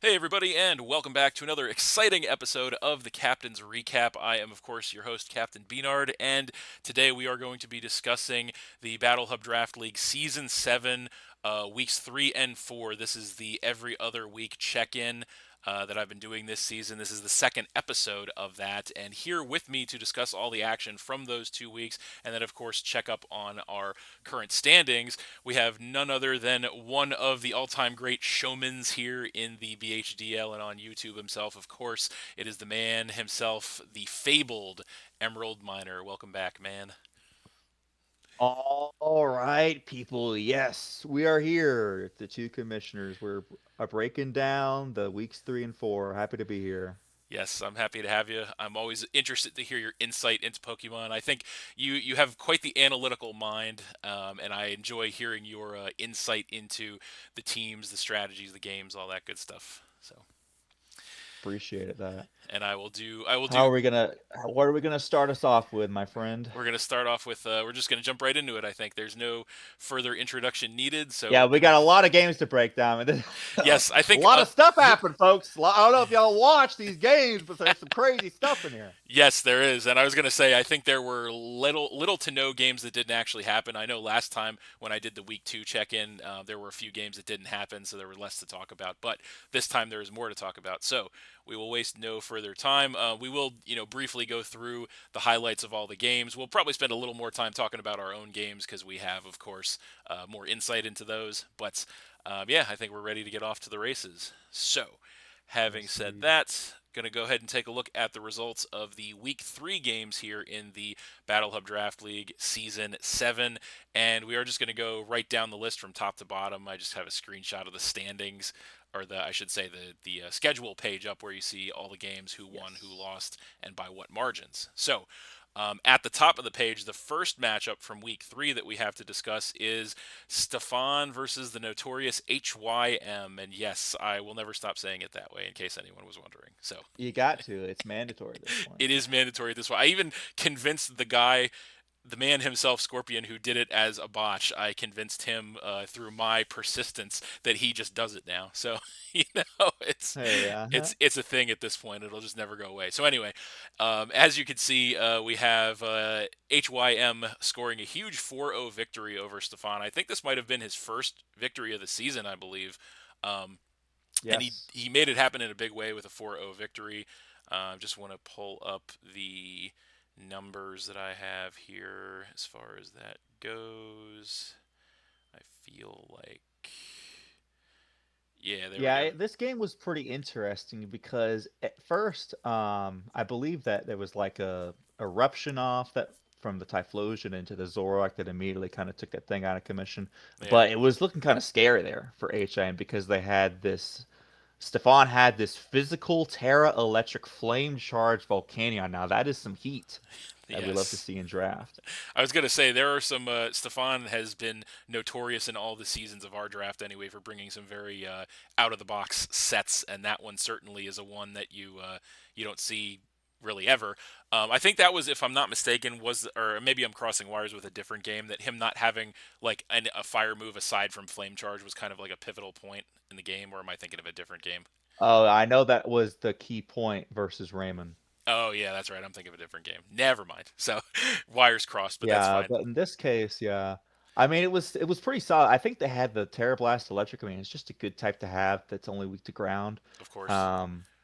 Hey, everybody, and welcome back to another exciting episode of the Captain's Recap. I am, of course, your host, Captain B-Nard, and today we are going to be discussing the Battle Hub Draft League Season 7, weeks 3 and 4. This is the every other week check in. That I've been doing this season. This is the second episode of that. And here with me to discuss all the action from those 2 weeks, and then, of course, check up on our current standings, we have none other than one of the all-time great showmans here in the BHDL and on YouTube himself. Of course, it is the man himself, the fabled Emeraldminer. Welcome back, man. All right, people. Yes, we are here. The two commissioners. We're breaking down the weeks 3 and 4. Happy to be here. Yes, I'm happy to have you. I'm always interested to hear your insight into Pokemon. I think you have quite the analytical mind, and I enjoy hearing your insight into the teams, the strategies, the games, all that good stuff. So, Appreciate it. That. and I will do How are we gonna? What are we gonna start us off with, my friend? We're going to start off with, we're just going to jump right into it, I think. There's no further introduction needed, so Yeah, we're we going to. got a lot of games to break down. A Yes, I think. lot of stuff happened, folks. I don't know if y'all watch these games, but there's some crazy stuff in here. Yes, there is. And I was going to say, I think there were little to no games that didn't actually happen. I know last time when I did the week 2 check in, there were a few games that didn't happen, so there were less to talk about. But this time there is more to talk about. So we will waste no further time. We will, briefly go through the highlights of all the games. We'll probably spend a little more time talking about our own games because we have, of course, more insight into those. But yeah, I think we're ready to get off to the races. So, having Yes, said indeed. that, going to go ahead and take a look at the results of the Week 3 games here in the Battle Hub Draft League Season 7. And we are just going to go right down the list from top to bottom. I just have a screenshot of the standings, or I should say, the schedule page up where you see all the games, who won, who Yes. lost, and by what margins. So, at the top of the page, the first matchup from week 3 that we have to discuss is Stefan versus the notorious HYM. And yes, I will never stop saying it that way in case anyone was wondering. So You got to. It's mandatory at this point. it is mandatory this way. I even convinced the guy, the man himself, Scorpion, who did it as a botch. I convinced him through my persistence that he just does it now. So it's Hey, it's a thing at this point. It'll just never go away. So anyway, as you can see, we have HYM scoring a huge 4-0 victory over Stefan. I think this might have been his first victory of the season, I believe. Um, and he Yes. he made it happen in a big way with a 4-0 victory. Just want to pull up the numbers that I have here as far as that goes. I feel like, yeah, there we Yeah, go. this game was pretty interesting because at first, I believe that there was like a eruption off that from the Typhlosion into the Zoroark that immediately kind of took that thing out of commission. Yeah, But it was looking kind of scary there for HIM because they had this. Stefan had this physical Terra Electric Flame Charge Volcanion. Now that is some heat that we love to yes. see in draft. I was gonna say there are some. Stefan has been notorious in all the seasons of our draft anyway for bringing some very out of the box sets, and that one certainly is a one that you don't see really ever. I think that was, if I'm not mistaken, was, or maybe I'm crossing wires with a different game, that him not having like a fire move aside from flame charge was kind of like a pivotal point in the game. Or am I thinking of a different game? Oh, I know that was the key point versus Raymond. Oh yeah, that's right. I'm thinking of a different game. Never mind. So wires crossed, but that's Yeah, fine. but in this case, yeah. I mean, it was pretty solid. I think they had the Terrablast Electric. I mean, it's just a good type to have that's only weak to ground. Of course.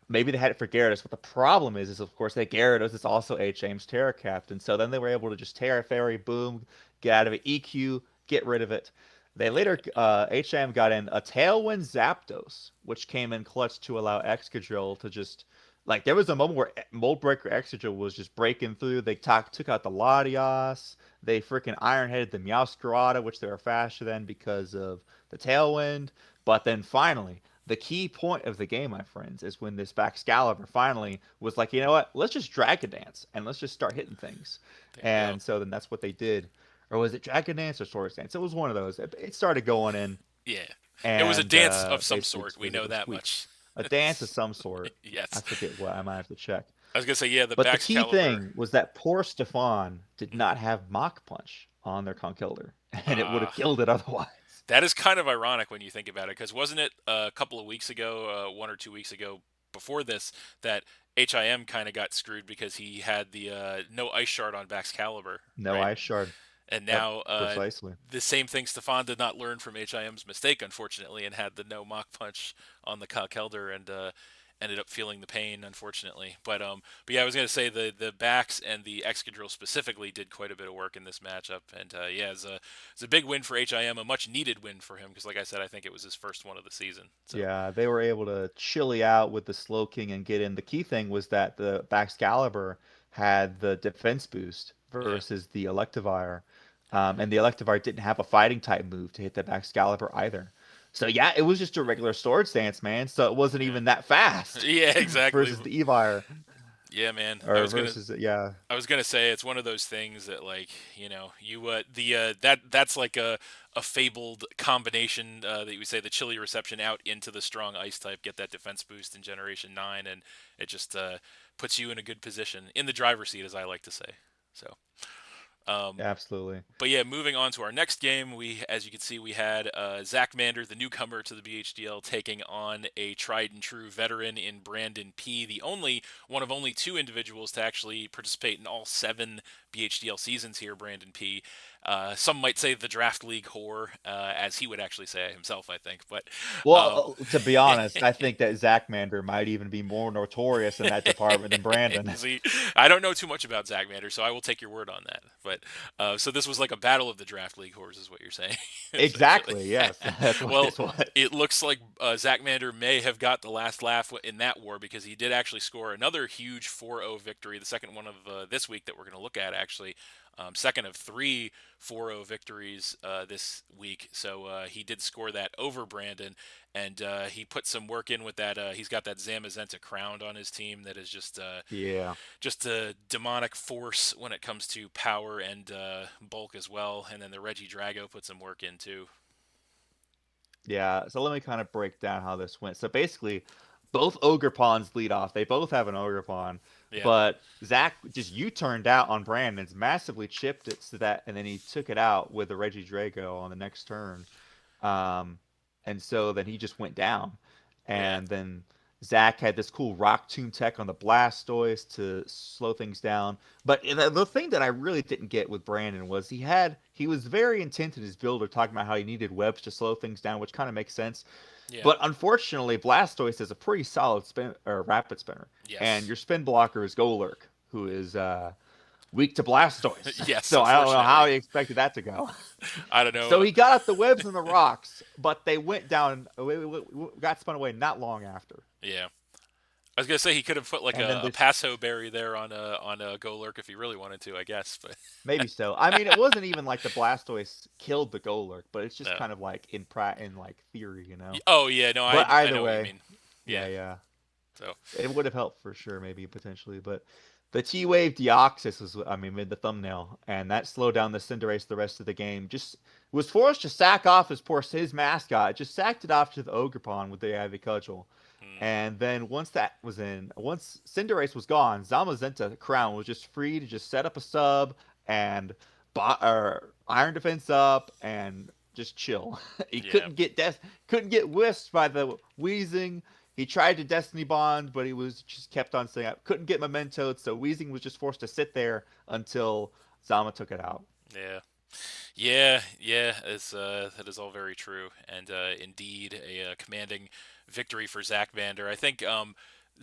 Maybe they had it for Gyarados, but the problem is of course that Gyarados is also H. Ames Terra Captain. So then they were able to just Terra Fairy, boom, get out of it, EQ, get rid of it. They later Yeah. HM got in a Tailwind Zapdos, which came in clutch to allow Excadrill to just like there was a moment where Mold Breaker Excadrill was just breaking through. They took out the Latias. They freaking Ironheaded the Meowscarada, which they were faster than because of the Tailwind. But then finally, the key point of the game, my friends, is when this Baxcalibur finally was like, you know what? Let's just Dragon Dance and let's just start hitting things. There you go. And so then that's what they did. Or was it Dragon Dance or Swords Dance? It was one of those. It started going in, Yeah. It was a and dance of some basically sort. just We made it know a that sweep. much. A dance of some sort. I Yes. forget what. I might have to check. I was gonna say, yeah, the But the Bax key Caliber. thing was that poor Stefan did not have Mach Punch on their Conkeldurr, and it would have Ah, killed it otherwise. That is kind of ironic when you think about it, because wasn't it a couple of weeks ago, 1 or 2 weeks ago, before this, that HIM kind of got screwed because he had the no ice shard on Baxcalibur, No right? ice shard. And Yep, now precisely. the same thing Stefan did not learn from HIM's mistake, unfortunately, and had the no mock punch on the Kalkelder and ended up feeling the pain, unfortunately. But yeah, I was gonna say the backs and the Excadrill specifically did quite a bit of work in this matchup, and yeah, it's a big win for HIM, a much needed win for him because, like I said, I think it was his first one of the season. So Yeah, they were able to chilly out with the Slow King and get in. The key thing was that the Baxcalibur had the defense boost yeah, versus the Electivire. And the Electivire didn't have a fighting type move to hit the Baxcalibur either. So yeah, it was just a regular sword stance, man. So it wasn't yeah, even that fast yeah, exactly. versus the Evire Yeah, man. or versus yeah, I was gonna say it's one of those things that, like, you the that's like a fabled combination that you would say the chilly reception out into the strong ice type, get that defense boost in Generation 9, and it just puts you in a good position in the driver's seat, as I like to say. So um, absolutely. but yeah, moving on to our next game, as you can see, we had Zach Mander, the newcomer to the BHDL, taking on a tried and true veteran in Brandon P, the only one of only two individuals to actually participate in all 7 BHDL seasons here. Brandon P. Some might say the draft league whore, as he would actually say himself, I think. But um, Well, to be honest, I think that Zach Mander might even be more notorious in that department than Brandon. See, I don't know too much about Zach Mander, so I will take your word on that. But so this was like a battle of the draft league whores, is what you're saying, essentially. Exactly, yes. That's what Well, this was. it looks like Zach Mander may have got the last laugh in that war, because he did actually score another huge 4-0 victory, the second one of this week that we're going to look at, actually. Second of three 4-0 victories this week. So he did score that over Brandon, and he put some work in with that. He's got that Zamazenta crown on his team that is Yeah. just a demonic force when it comes to power and bulk as well. And then the Reggie Drago put some work in too. Yeah, so let me kind of break down how this went. So basically, both Ogre Pawns lead off. They both have an Ogre Pawn, Yeah, but Zach just U-turned out on Brandon's, massively chipped it so that, and then he took it out with the Reggie Drago on the next turn. Um, and so then he just went down. yeah, And then Zach had this cool Rock Tomb tech on the Blastoise to slow things down. But the thing that I really didn't get with Brandon was he was very intent in his builder talking about how he needed webs to slow things down, which kind of makes sense. yeah. But unfortunately, Blastoise is a pretty solid spin or rapid spinner, and Yes, your spin blocker is Golurk, who is weak to Blastoise. yes. So I don't know how Unfortunately, he expected that to go. I don't know. So he got out the webs and the rocks, but they went down, got spun away not long after. Yeah, I was gonna say he could have put like And then a this, Paso berry there on a Go Lurk if he really wanted to, I guess. But maybe so. I mean, it wasn't even like the Blastoise killed the Golurk, but it's just no. kind of like in like theory, you know. Oh yeah, no, But I either know what you way, mean. yeah, Yeah. yeah. So It would have helped for sure, maybe potentially, but the T-Wave Deoxys was, I mean, made the thumbnail, and that slowed down the Cinderace the rest of the game. Just was forced to sack off his mascot. Just sacked it off to the Ogerpon with the Ivy Cudgel. mm, And then once Cinderace was gone, Zamazenta Crown was just free to just set up a sub and Iron Defense up and just chill. He yeah, couldn't get whisked by the Wheezing. He tried to Destiny Bond, but he was just kept on saying I couldn't get Mementoed, so Wheezing was just forced to sit there until Zama took it out. yeah. Yeah. It's that is all very true, and indeed a commanding victory for Zach Vander. I think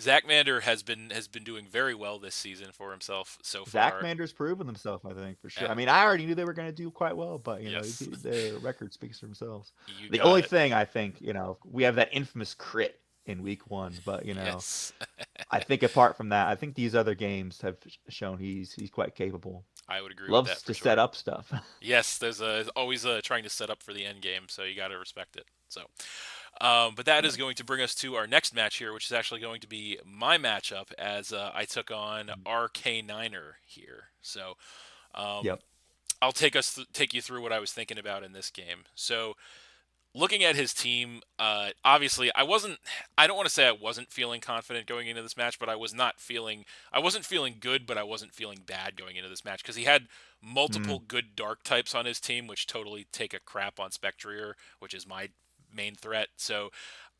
Zach Vander has been doing very well this season for himself so Zach far. Mander's proven himself, I think, for sure. Yeah. I mean, I already knew they were going to do quite well, but Yes. the record speaks for themselves. You The got only it. thing I think, we have that infamous crit in week one, but Yes. I think apart from that, I think these other games have shown he's quite capable. I would agree with that Loves for to set sure. up stuff. Yes, there's always trying to set up for the end game, so you got to respect it. So, but that is going to bring us to our next match here, which is actually going to be my matchup as I took on RK9er here. So, um, Yep. I'll take you through what I was thinking about in this game. So, looking at his team, obviously I wasn't. I don't want to say I wasn't feeling confident going into this match, but I was not feeling. I wasn't feeling good, but I wasn't feeling bad going into this match because he had multiple Mm, good dark types on his team, which totally take a crap on Spectrier, which is my main threat. So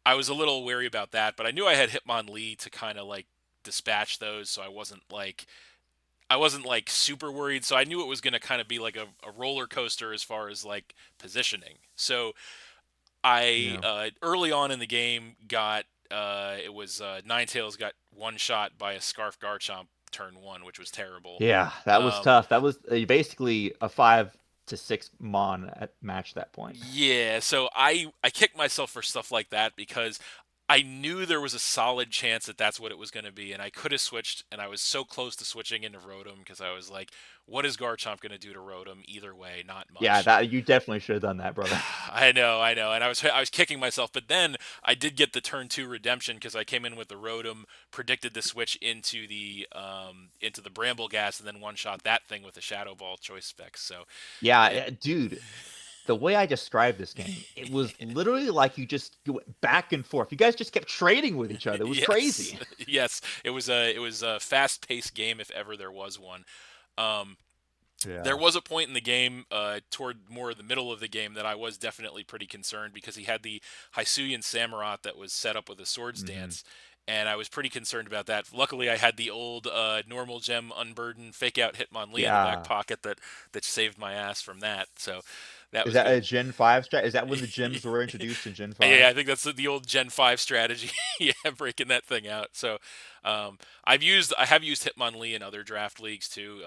I was a little wary about that, but I knew I had Hitmonlee to kind of like dispatch those, so I wasn't like super worried. So I knew it was going to kind of be like a roller coaster as far as like positioning. So I yeah. early on in the game got it was Ninetales got one shot by a Scarf Garchomp turn one, which was terrible. Yeah, that was Um, tough. That was basically a 5 to 6 mon at match that point. yeah, so I kicked myself for stuff like that because I knew there was a solid chance that that's what it was going to be, and I could have switched, and I was so close to switching into Rotom because I was like, what is Garchomp going to do to Rotom? Either way, not Yeah, much. that you definitely should have done that, brother. I know, and I was kicking myself, but then I did get the turn two redemption because I came in with the Rotom, predicted the switch into the Bramble Gas, and then one shot that thing with the Shadow Ball choice specs. So Yeah, it, dude, the way I described this game, it was literally like you went back and forth. You guys just kept trading with each other. It was yes, crazy. yes, it was a fast paced game if ever there was one. Um, there Yeah. was a point in the game, toward more of the middle of the game, that I was definitely pretty concerned because he had the Hisuian Samurott that was set up with a Swords Hmm. Dance, and I was pretty concerned about that. Luckily, I had the old normal gem Unburden fake out Hitmonlee in the back Yeah. pocket that saved my ass from that. So that Is was that good. a Gen 5 strat? Is that when the gems were introduced in Gen Yeah, 5? I think that's the old Gen 5 strategy. Yeah, breaking that thing out. So, I have used Hitmonlee in other draft leagues too,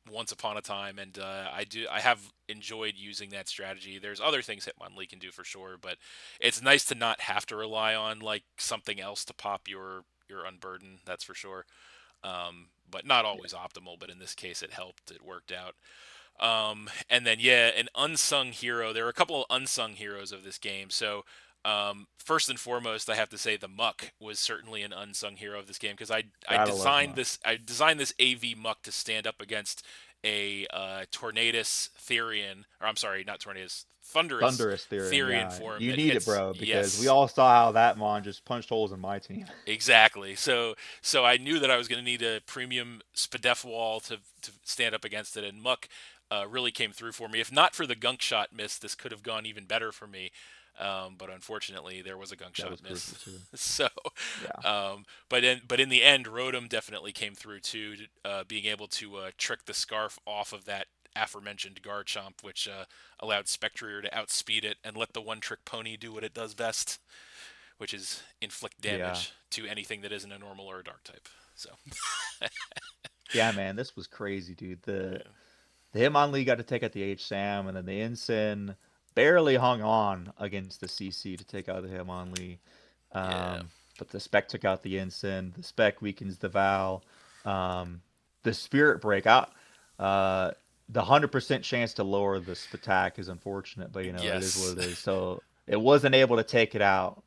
once upon a time, and I have enjoyed using that strategy. There's other things Hitmonlee can do for sure, but it's nice to not have to rely on like something else to pop your unburden. That's for sure. But not Yeah. always optimal. But in this case, it helped. It worked out. And then yeah, an unsung hero. There are a couple of unsung heroes of this game. So first and foremost, I have to say the Muck was certainly an unsung hero of this game because I Gotta love designed Muck. this AV Muck to stand up against a Tornadus Therian, or I'm sorry, not Tornadus, Thunderous Thunderous Therian, Therian yeah. form You that need it, hits. bro, because we Yes, all saw how that Mon just punched holes in my team. exactly. So I knew that I was going to need a premium Spadef wall to stand up against it, and Muck really came through for me. If not for the gunk shot miss, this could have gone even better for me. But unfortunately, there was a gunk That shot was miss. crucial too. So, Yeah. but in the end, Rotom definitely came through too, being able to trick the scarf off of that aforementioned Garchomp, which allowed Spectrier to outspeed it and let the one trick pony do what it does best, which is inflict Yeah. damage to anything that isn't a normal or a dark type. So, Yeah, man, this was crazy, dude. The yeah. the Hitmonlee got to take out the H Sam, and then the Ensign barely hung on against the CC to take out the Hitmonlee. Yeah. But the Spec took out the Ensign. The Spec weakens the Val. Um, the Spirit Break out. Uh, the 100% chance to lower the attack is unfortunate, but it is Yes. what it is. So it wasn't able to take it out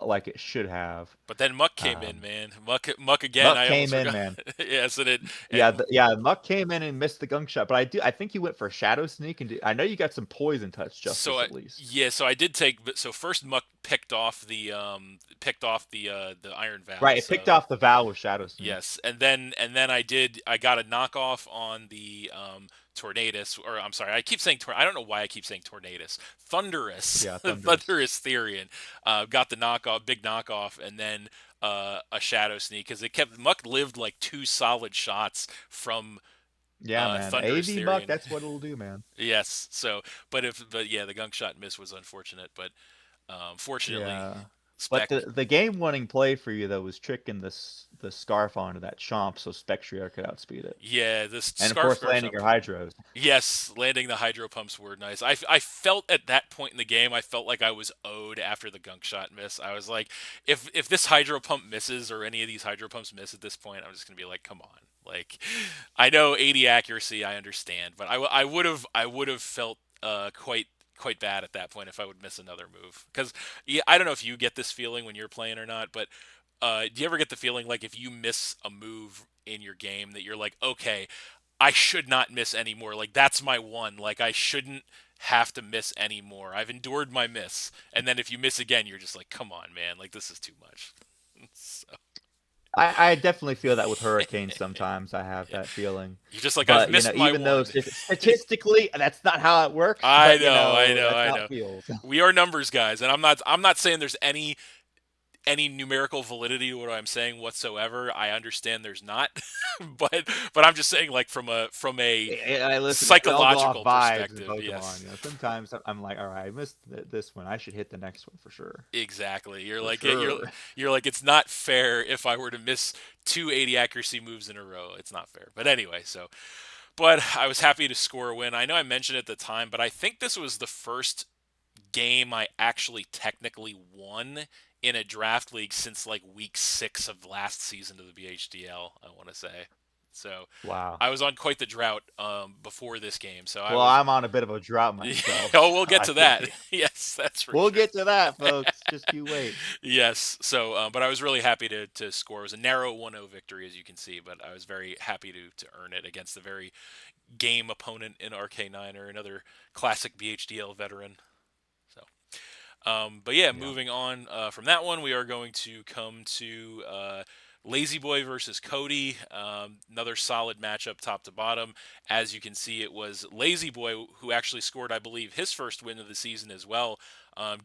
like it should have. But then Muck came in, Um, man. Muck again. Muck I almost came in, forgot. man. Yes, and it Yeah, and yeah. Muck came in and missed the gunk shot, but I think he went for Shadow Sneak, and I know you got some Poison Touch so justice at least. so I did take. But so first Muck picked off the Iron Right, Vows. it picked So off the Val with Shadow Sneak. yes, and then I got a knockoff on the Tornadus, or I'm sorry, I keep saying I don't know why I keep saying Tornadus. Thunderous, Yeah, Thunderous. Thunderous Therian, got the knockoff, big knockoff, and then a Shadow Sneak because it kept Muck lived like two solid shots from Yeah, man. Thunderous AV Muck, Therian. that's what it'll do, man. Yes, so but yeah, the gunk shot miss was unfortunate, but fortunately, Yeah. But Spec. the game winning play for you though was tricking the scarf onto that chomp so Spectrier could outspeed it. Yeah, this And of Scarf course landing Garchomp. your Hydros. Yes, landing the hydro pumps were nice. I felt at that point in the game, I felt like I was owed after the gunk shot miss. I was like, if this hydro pump misses or any of these hydro pumps miss at this point, I'm just gonna be like, come on. Like, I know 80 accuracy, I understand, but I would have felt quite bad at that point if I would miss another move. Because yeah, I don't know if you get this feeling when you're playing or not, but do you ever get the feeling like if you miss a move in your game that you're like, okay, I should not miss anymore. Like that's my one. Like I shouldn't. have to miss anymore. I've endured my miss, and then if you miss again, you're just like, come on, man, like this is too much. So, I definitely feel that with hurricanes sometimes. I have yeah. that feeling. You're just like, I've But, missed my even though one. statistically that's not how it works, I but, know, I know, that's I how it know. feels. We are numbers guys, and I'm not saying there's any numerical validity to what I'm saying whatsoever. I understand there's not, but I'm just saying like from a Listen, we all go off psychological vibes in perspective, Pokemon. yes. Sometimes I'm like, all right, I missed this one. I should hit the next one for sure. Exactly. You're For like sure. you're like it's not fair if I were to miss two 80 accuracy moves in a row. It's not fair. But anyway, but I was happy to score a win. I know I mentioned it at the time, but I think this was the first game I actually technically won in a draft league since like week 6 of last season of the BHDL, I want to say. So Wow. I was on quite the drought before this game. So I Well, was. I'm on a bit of a drought myself, Oh, so we'll get I to feel that. you. Yes, that's for We'll sure. get to that, folks. Just you wait. Yes. So, but I was really happy to score. It was a narrow 1-0 victory, as you can see, but I was very happy to earn it against a very game opponent in RK9 or another classic BHDL veteran. So, but yeah, Yeah. moving on from that one, we are going to come to Lazy Boy versus Cody. Another solid matchup, top to bottom. As you can see, it was Lazy Boy who actually scored, I believe, his first win of the season as well,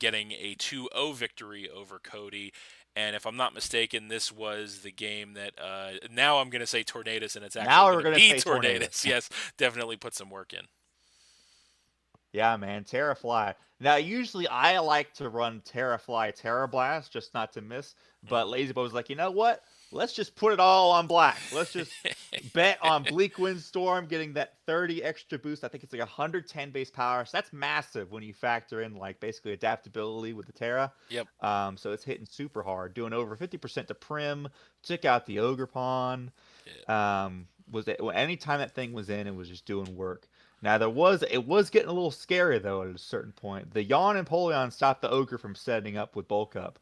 getting a 2-0 victory over Cody. And if I'm not mistaken, this was the game that now I'm going to say Tornadus, and it's actually Now going we're to gonna be say Tornadus. Tornadus. Yes, definitely put some work in. Yeah, man, Terrafly. Now, usually I like to run Terrafly Terrablast just not to miss, but Mm. Lazy Boy was like, you know what? Let's just put it all on black. Let's just bet on Bleak Windstorm getting that 30 extra boost. I think it's like 110 base power. So that's massive when you factor in like basically adaptability with the Terra. Yep. So it's hitting super hard, doing over 50% to Prim. Took out the Ogre Pawn. Yeah. Was it well, anytime that thing was in, it was just doing work. Now it was getting a little scary though at a certain point. The Yawn and Polion stopped the ogre from setting up with bulk up.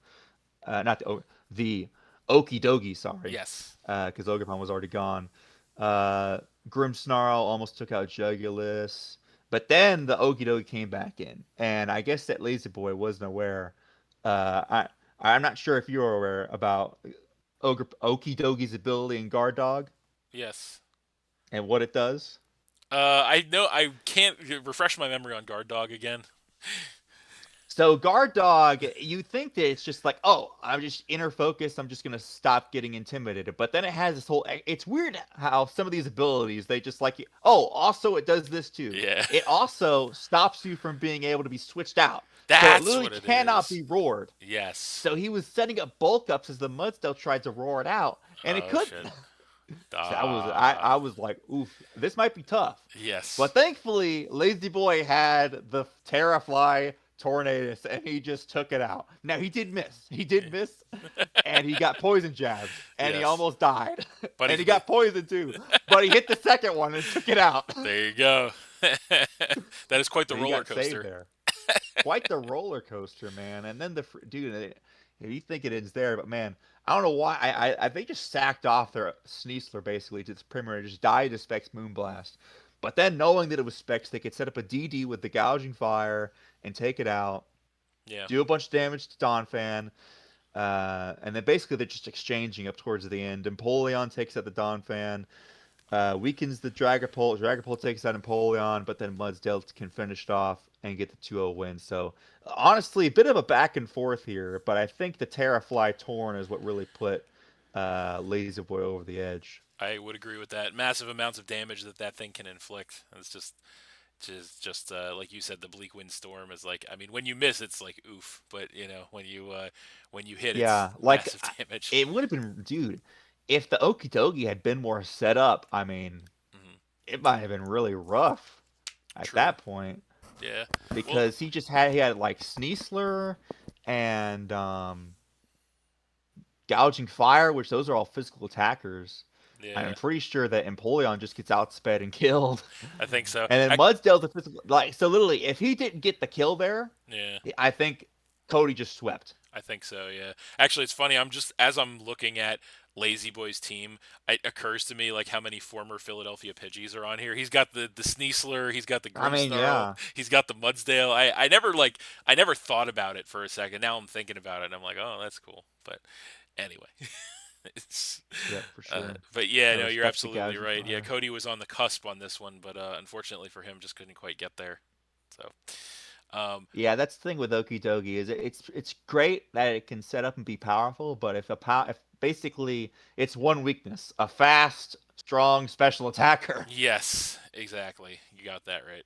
Not the ogre, the Okie Dogie, sorry, Yes. because Ogrepon was already gone. Uh, Grimmsnarl almost took out Jugulus, but then the Okie Dogie came back in, and I guess that Lazy Boy wasn't aware. I'm not sure if you were aware about Okie Dogie's ability in Guard Dog Yes. and what it does. I know I can't refresh my memory on Guard Dog again. So guard dog, you think that it's just like, oh, I'm just inner focus. I'm just gonna stop getting intimidated. But then it has this whole. It's weird how some of these abilities they just like. Oh, also it does this too. Yeah, It also stops you from being able to be switched out. So it that's literally what it cannot is. be roared. Yes. So he was setting up bulk ups as the Mudsdale tried to roar it out, and it Oh couldn't. shit. So I was like, oof, this might be tough. Yes. But thankfully, Lazy Boy had the Terrafly Tornadus, and he just took it out. Now he did miss. He did miss, and he got poison jabs, and he Yes. almost died, But and he he, got poisoned too. But he hit the second one and took it out. there you go. That is quite the So he roller got saved coaster. there. Quite the roller coaster, man. And then dude, you think it ends there, but man, I don't know why. They just sacked off their Sneasler basically to the perimeter and just died to Specs Moonblast. But then knowing that it was Specs, they could set up a DD with the gouging fire and take it out, Yeah. do a bunch of damage to Donphan, and then basically they're just exchanging up towards the end. Empoleon takes out the Donphan, weakens the Dragapult. Dragapult takes out Empoleon, but then Mudsdale can finish it off and get the 2-0 win. So honestly, a bit of a back and forth here, but I think the Terrafly Torn is what really put Lazy Boy over the edge. I would agree with that. Massive amounts of damage that thing can inflict. It's just like you said, the bleak wind storm is like. I mean, when you miss, it's like oof. But when you hit, it's Yeah, massive damage. it would have been, dude, if the Okie Dokie had been more set up. I mean, Hmm. it might have been really rough at True. that point Yeah. Well. because he had like Sneasler and Gouging Fire, which those are all physical attackers. I'm Yeah. pretty sure that Empoleon just gets outsped and killed. I think so. And then Mudsdale's a physical, like, so literally if he didn't get the kill there, Yeah. I think Cody just swept. I think so, yeah. Actually, it's funny. I'm just as I'm looking at Lazy Boy's team, it occurs to me like how many former Philadelphia Pidgeys are on here. He's got the Sneasler, he's got the I mean, Grimmsnarl, yeah, he's got the Mudsdale. I never thought about it for a second. Now I'm thinking about it, and I'm like, oh, that's cool. But anyway, it's yep, for sure. but yeah, I no, you're respect the absolutely casual right. Yeah, player. Cody was on the cusp on this one, but unfortunately for him, just couldn't quite get there. So, um, Yeah, that's the thing with Okidogi is it's great that it can set up and be powerful, but if basically it's one weakness, a fast, strong special attacker. yes, exactly. You got that right.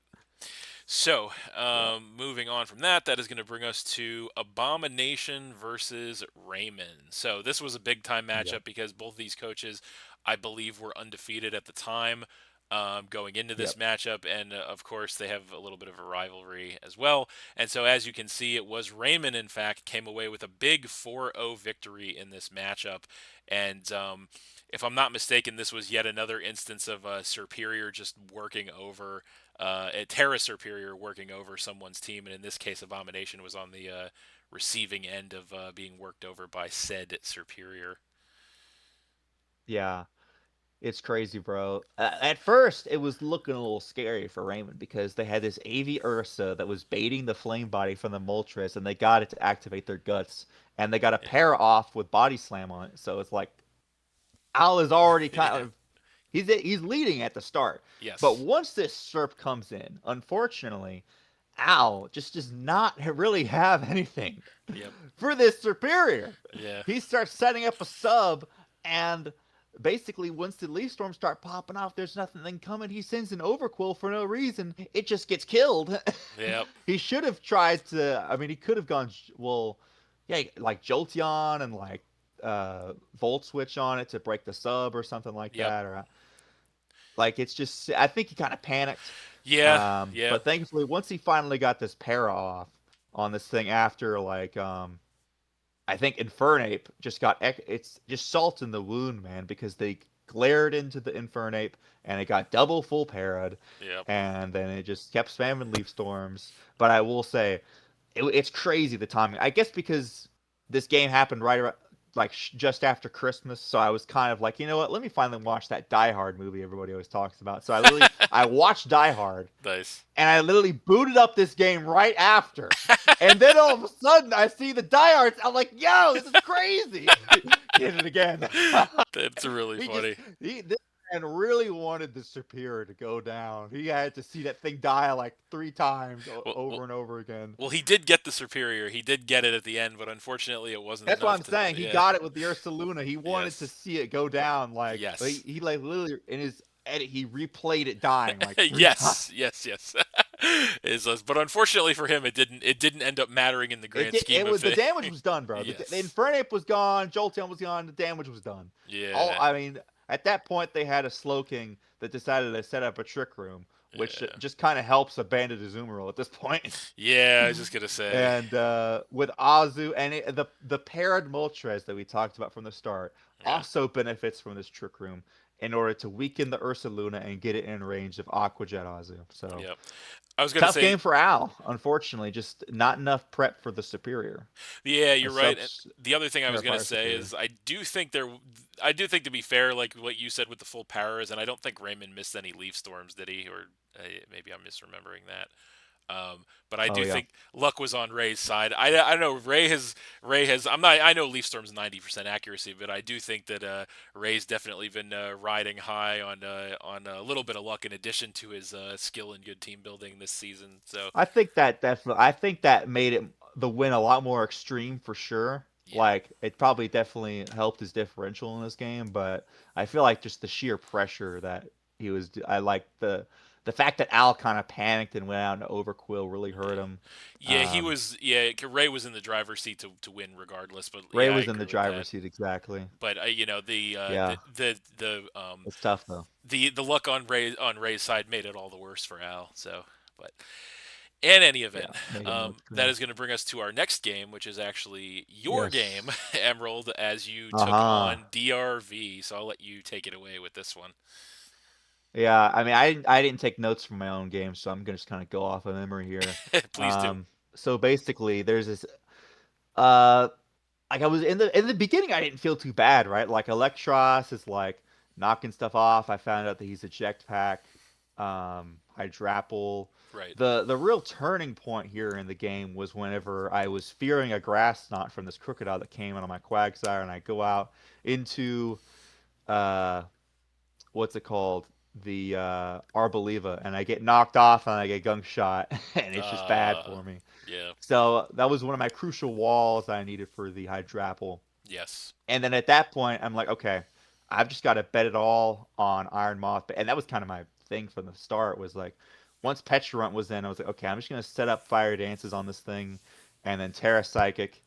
So, Yeah. moving on from that, that is going to bring us to Abomination versus Raymond. So, this was a big time Yep. matchup because both these coaches, I believe, were undefeated at the time going into this Yep. matchup. And of course, they have a little bit of a rivalry as well. And so, as you can see, it was Raymond, in fact, came away with a big 4-0 victory in this matchup. And if I'm not mistaken, this was yet another instance of Superior just working over a Terra Superior working over someone's team, and in this case, Abomination was on the receiving end of being worked over by said Superior. Yeah. It's crazy, bro. At first, it was looking a little scary for Raymond because they had this AV Ursa that was baiting the flame body from the Moltres, and they got it to activate their guts, and they got a Yeah. pair off with body slam on it. So it's like Al is already kind Yeah. of he's leading at the start. But Yes. once this Serp comes in, unfortunately, Al just does not really have anything Yep. for this superior. Yeah. He starts setting up a sub, and basically, once the leaf storms start popping off, there's nothing coming. He sends an overquill for no reason. It just gets killed. Yep. He should have tried to. I mean, he could have gone. Well, yeah, like Jolteon and like Volt Switch on it to break the sub or something like Yep. that, or like it's just. I think he kind of panicked. Yeah. Yeah. But thankfully, once he finally got this para off on this thing after like I think Infernape just got it's just salt in the wound, man, because they glared into the Infernape and it got double full parad, Yep. and then it just kept spamming leaf storms. But I will say, it's crazy the timing. I guess because this game happened right around, like just after Christmas, so I was kind of like, you know what? Let me finally watch that Die Hard movie everybody always talks about. So I watched Die Hard, Nice. and I literally booted up this game right after. And then all of a sudden, I see the diehards. I'm like, "Yo, this is crazy!" Did it again. That's really he just funny. this man really wanted the superior to go down. He had to see that thing die like 3 times Well, well, over and over again. well, he did get the Superior. He did get it at the end, but unfortunately, it wasn't That's what enough I'm to. saying. He Yeah. got it with the Ursa Luna. He wanted to Yes. see it go down. Like Yes. he like literally in his edit, he replayed it dying like 3 times. Yes, yes, yes. But unfortunately for him, it didn't. It didn't end up mattering in the grand scheme It of was the it. damage was done, bro. The Yes. Infernape was gone, Jolteon was gone, the damage was done. All Yeah. I mean, at that point they had a Slowking that decided to set up a trick room, which Yeah. just kind of helps a Bandit Azumarill at this point. Yeah. I was just gonna say. And with Azu and the paired Moltres that we talked about from the start Yeah. also benefits from this trick room in order to weaken the Ursa Luna and get it in range of Aqua Jet Azu. So Yep. I was gonna tough say. game for Al, unfortunately. Just not enough prep for the superior. Yeah, A you're right. And subs the other thing I was gonna Terrifier say superior. is I do think to be fair, like what you said with the full powers, and I don't think Raymond missed any leaf storms, did he? Or maybe I'm misremembering that. But I Oh do yeah. think luck was on Ray's side. I know Ray has. I'm not. I know Leaf Storm's 90% accuracy, but I do think that Ray's definitely been riding high on a little bit of luck in addition to his skill and good team building this season. So I think that definitely. I think that made it the win a lot more extreme for sure. yeah, Like it probably definitely helped his differential in this game, but I feel like just the sheer pressure that he was. I like the fact that Al kind of panicked and went out into Overquill really hurt yeah, him. yeah. He Um, was. Yeah, Ray was in the driver's seat to win regardless. But Ray yeah, I was in the agree with that. driver's seat exactly. But Yeah, it's tough though. the luck on Ray's side made it all the worse for Al. So, but in any Yeah, event, made it more that extreme. is going to bring us to our next game, which is actually your game, Yes. Emerald, as you took Uh-huh. on DRV. So I'll let you take it away with this one. Yeah, I mean, I didn't take notes from my own game, so I'm gonna just kind of go off of memory here. Please do. Um, so basically, there's this. Uh, like I was in the beginning, I didn't feel too bad, right? Like Electros is like knocking stuff off. I found out that he's eject pack, Hydrapple. Right. The real turning point here in the game was whenever I was fearing a grass knot from this crocodile that came out of my Quagsire, and I go out into uh what's it called? The Arboliva, and I get knocked off and I get gunk shot, and it's just bad Uh, for me. yeah. So that was one of my crucial walls I needed for the Hydrapple. Yes. And then at that point, I'm like, okay, I've just got to bet it all on Iron Moth. And that was kind of my thing from the start was like, once Petulant was in, I was like, okay, I'm just going to set up Fire Dances on this thing and then Terra Psychic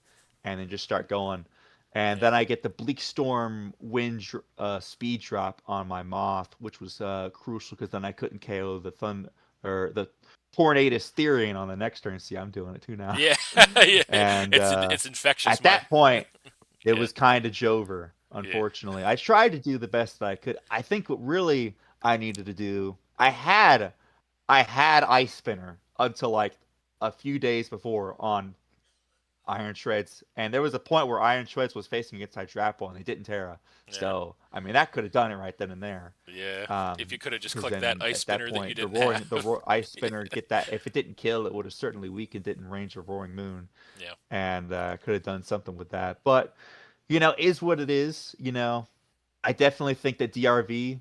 and then just start going. And Yeah. then I get the Bleak Storm speed drop on my Moth, which was crucial because then I couldn't KO the Thunder or the Tornadus Therian on the next turn. See, I'm doing it too now. Yeah. Yeah. And It's infectious. at My. that point, it Yeah. was kind of Jover, Yeah. unfortunately. I tried to do the best that I could. I think what really I needed to do, I had Ice Spinner until like a few days before on Iron Shreds, and there was a point where Iron Shreds was facing against Hydrapple and they didn't Terra. Yeah. So I mean that could have done it right then and there. Yeah. If you could have just Because clicked that then ice at that spinner that you point, didn't have. Ice Spinner get that if it didn't kill, it would have certainly weakened it in range of Roaring Moon, Yeah. and could have done something with that. But is what it is. I definitely think that DRV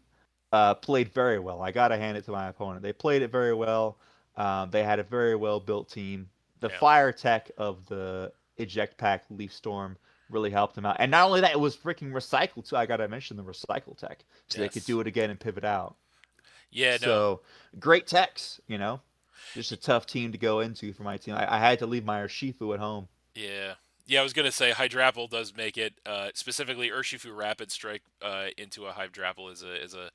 played very well. I gotta hand it to my opponent. They played it very well. They had a very well built team. The Yeah. fire tech of the eject pack Leaf Storm really helped them out. And not only that, it was freaking recycled too. I gotta mention the recycle tech, so they could Yes. do it again and pivot out. Yeah. No. So great techs. Just a tough team to go into for my team. I had to leave my Urshifu at home. Yeah. Yeah, I was gonna say Hydrapple does make it specifically Urshifu Rapid Strike into a Hydrapple is a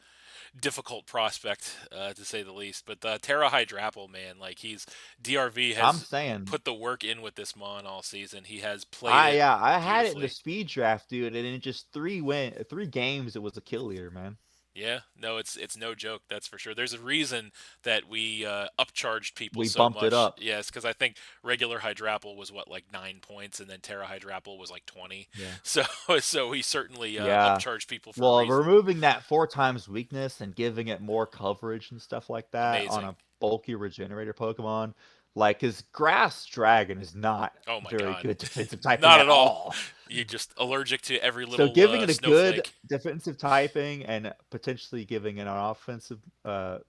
difficult prospect to say the least. But Terra Hydrapple, man, like he's DRV I'm has saying put the work in with this Mon all season. He has played I it yeah, I had it in the beautifully. speed draft, dude, and in just 3 games, it was a kill leader, man. Yeah, no, it's no joke. That's for sure. There's a reason that we upcharged people We so bumped it much. up. Yes, because I think regular Hydrapple was what like 9 points, and then Terra Hydrapple was like 20. Yeah. So so we certainly Yeah. upcharged people for a Well, reason. removing that 4 times weakness and giving it more coverage and stuff like that on Amazing. a bulky regenerator Pokemon, like his Grass Dragon is not Oh my very god, good defensive typing not at at all. all. You just allergic to every So little giving it a good snowflake. defensive typing and potentially giving it an offensive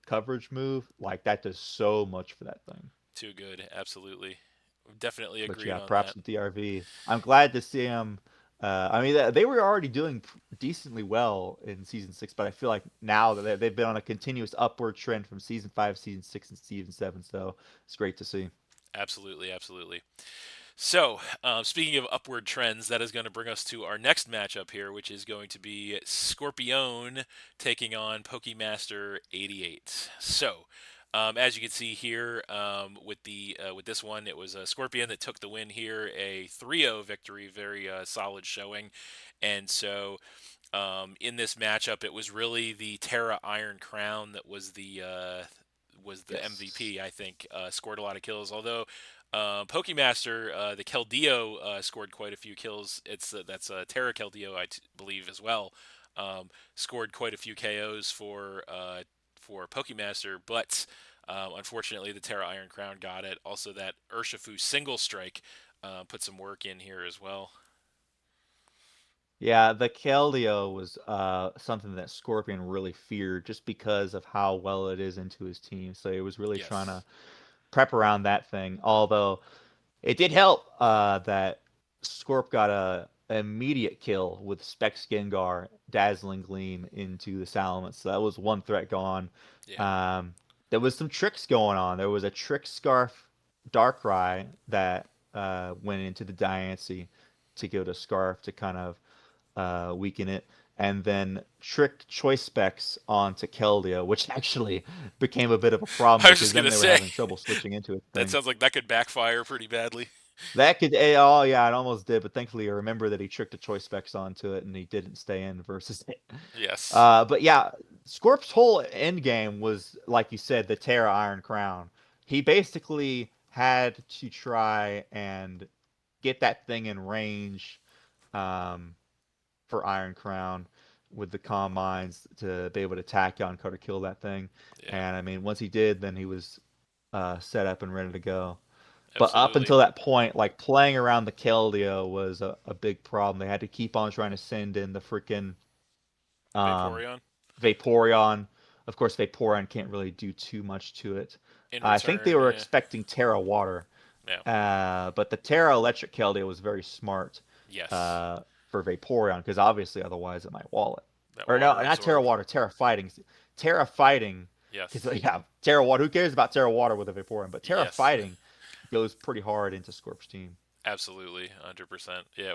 coverage move, like that does so much for that thing. Too good. Absolutely. Definitely But agreed yeah, on props that. to DRV. I'm glad to see him. I mean, they were already doing decently well in season 6, but I feel like now that they've been on a continuous upward trend from season 5, season 6, and season 7. So it's great to see. Absolutely, absolutely. So, speaking of upward trends, that is going to bring us to our next matchup here, which is going to be Scorpion taking on Pokemaster 88. So, as you can see here, with this one, it was a Scorpion that took the win here, a 3-0 victory, very solid showing, and so. In this matchup, it was really the Terra Iron Crown that was the Yes. MVP. I think scored a lot of kills. Although Pokemaster, the Keldeo scored quite a few kills. That's Terra Keldeo, believe as well. Scored quite a few KOs for Pokemaster, but unfortunately the Terra Iron Crown got it. Also that Urshifu single strike put some work in here as well. Yeah, the Keldeo was something that Scorpion really feared just because of how well it is into his team. So he was really trying to Yes. prep around that thing. Although it did help that Scorp got a immediate kill with Specs Gengar, Dazzling Gleam into the Salamence. So that was one threat gone. Yeah. Um, there was some tricks going on. There was a Trick Scarf Darkrai that went into the Diancie to go to Scarf to kind of weaken it. And then Trick Choice Specs onto Keldeo, which actually became a bit of a problem I was because just then gonna they were say having trouble switching into it. that sounds like that could backfire pretty badly. That could, oh yeah, it almost did, but thankfully I remember that he tricked a choice specs onto it and he didn't stay in versus it. Yes. But yeah, Scorp's whole end game was, like you said, the Terra Iron Crown. He basically had to try and get that thing in range um, for Iron Crown with the comm mines to be able to attack Yonko to kill that thing. Yeah, And I mean, once he did, then he was set up and ready to go. But up absolutely. until that point, like playing around the Keldeo was a big problem. They had to keep on trying to send in the freaking um, Vaporeon Vaporeon. Of course, Vaporeon can't really do too much to it. in I think they return, were yeah, expecting Terra Water, yeah, but the Terra Electric Keldeo was very smart yes, uh, for Vaporeon because obviously otherwise it might wall it. that Or no, water not Terra absorb. Water, Terra Fighting. Terra Fighting, because Yes, yeah, Terra Water. Who cares about Terra Water with a Vaporeon? But Terra yes, Fighting goes pretty hard into Scorp's team. absolutely, 100%. Yeah,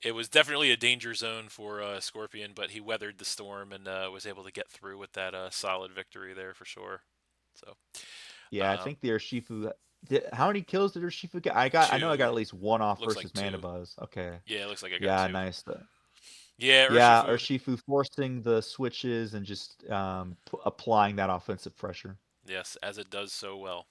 it was definitely a danger zone for Scorpion, but he weathered the storm and was able to get through with that solid victory there for sure. So, Yeah, I um, think the Urshifu. How many kills did Urshifu get? I know I got two at least one off looks like versus Mana two. Buzz. Okay. Yeah, it looks like I got Yeah, two. nice. Yeah, Yeah, Urshifu. Urshifu forcing the switches and just applying that offensive pressure. Yes, as it does so well.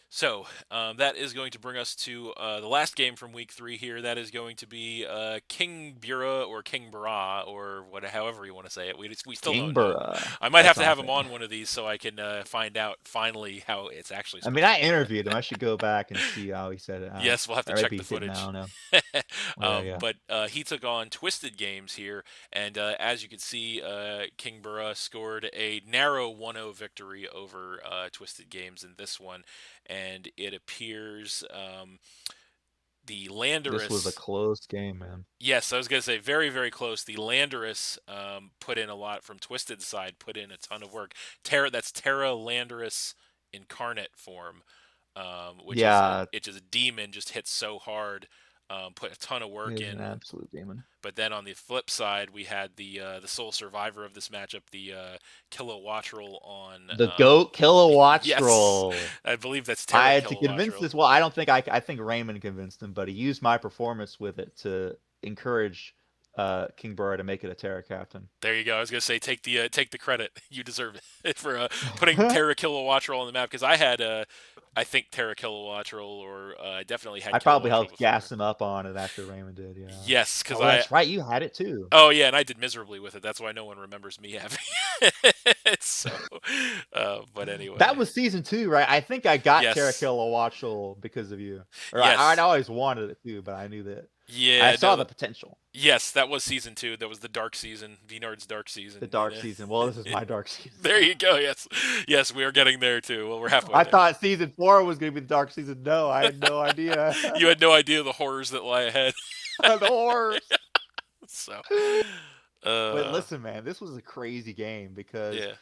So that is going to bring us to the last game from Week 3 here. That is going to be King Bura or King Bra or however you want to say it. We still don't know. Kingborough. I might have That's to have off him it. on one of these so I can find out finally how it's actually I mean, supposed to I be. interviewed him. I should go back and see how he said it. Yes, we'll have to Or check maybe the he didn't. I footage. don't know. Yeah, yeah. But he took on Twisted Games here, and as you can see, King Bura scored a narrow 1-0 victory over Twisted Games in this one, and it appears the This was a Landorus. close game, man. Yes, I was going to say very, very close. The Landorus put in a lot from Twisted's side, put in a ton of work. That's Terra Landorus incarnate form, Yeah, which is a demon, just hits so hard, put a ton of he work is an in. absolute demon. But then on the flip side, we had the sole survivor of this matchup, the Kilowattrel on. The GOAT Yes, Kilowattrel. I believe that's I Terra had to convince Kilowattrel. this. Well, I don't think I think Raymond convinced him, but he used my performance with it to encourage King Burrow to make it a Terra captain. There you go. I was gonna say take the credit. You deserve it for putting Terra Kilowattrel on the map because I had I think Terra Kilowattrel or I definitely had I probably Kilowattrel helped gas before. him up on it after Raymond did. Yeah. Yes, because Oh, I that's right. You had it too. oh yeah, and I did miserably with it. That's why no one remembers me having it. So, but That anyway, was season 2, right? I think I got Terra yes, Kilowattrel because of you. Or I'd yes, always wanted it too, but I knew that I yeah, saw no, the potential. yes, that was season 2. That was the dark season, V-Nard's dark The season. You dark know. season. Well, this is my dark season. There you go. Yes, yes, we are getting there too. Well, we're halfway I there. thought season 4 was going to be the dark season. No, I had no idea. You had no idea the horrors that lie ahead. The horrors. So, But uh, listen, man, this was a crazy game because yeah,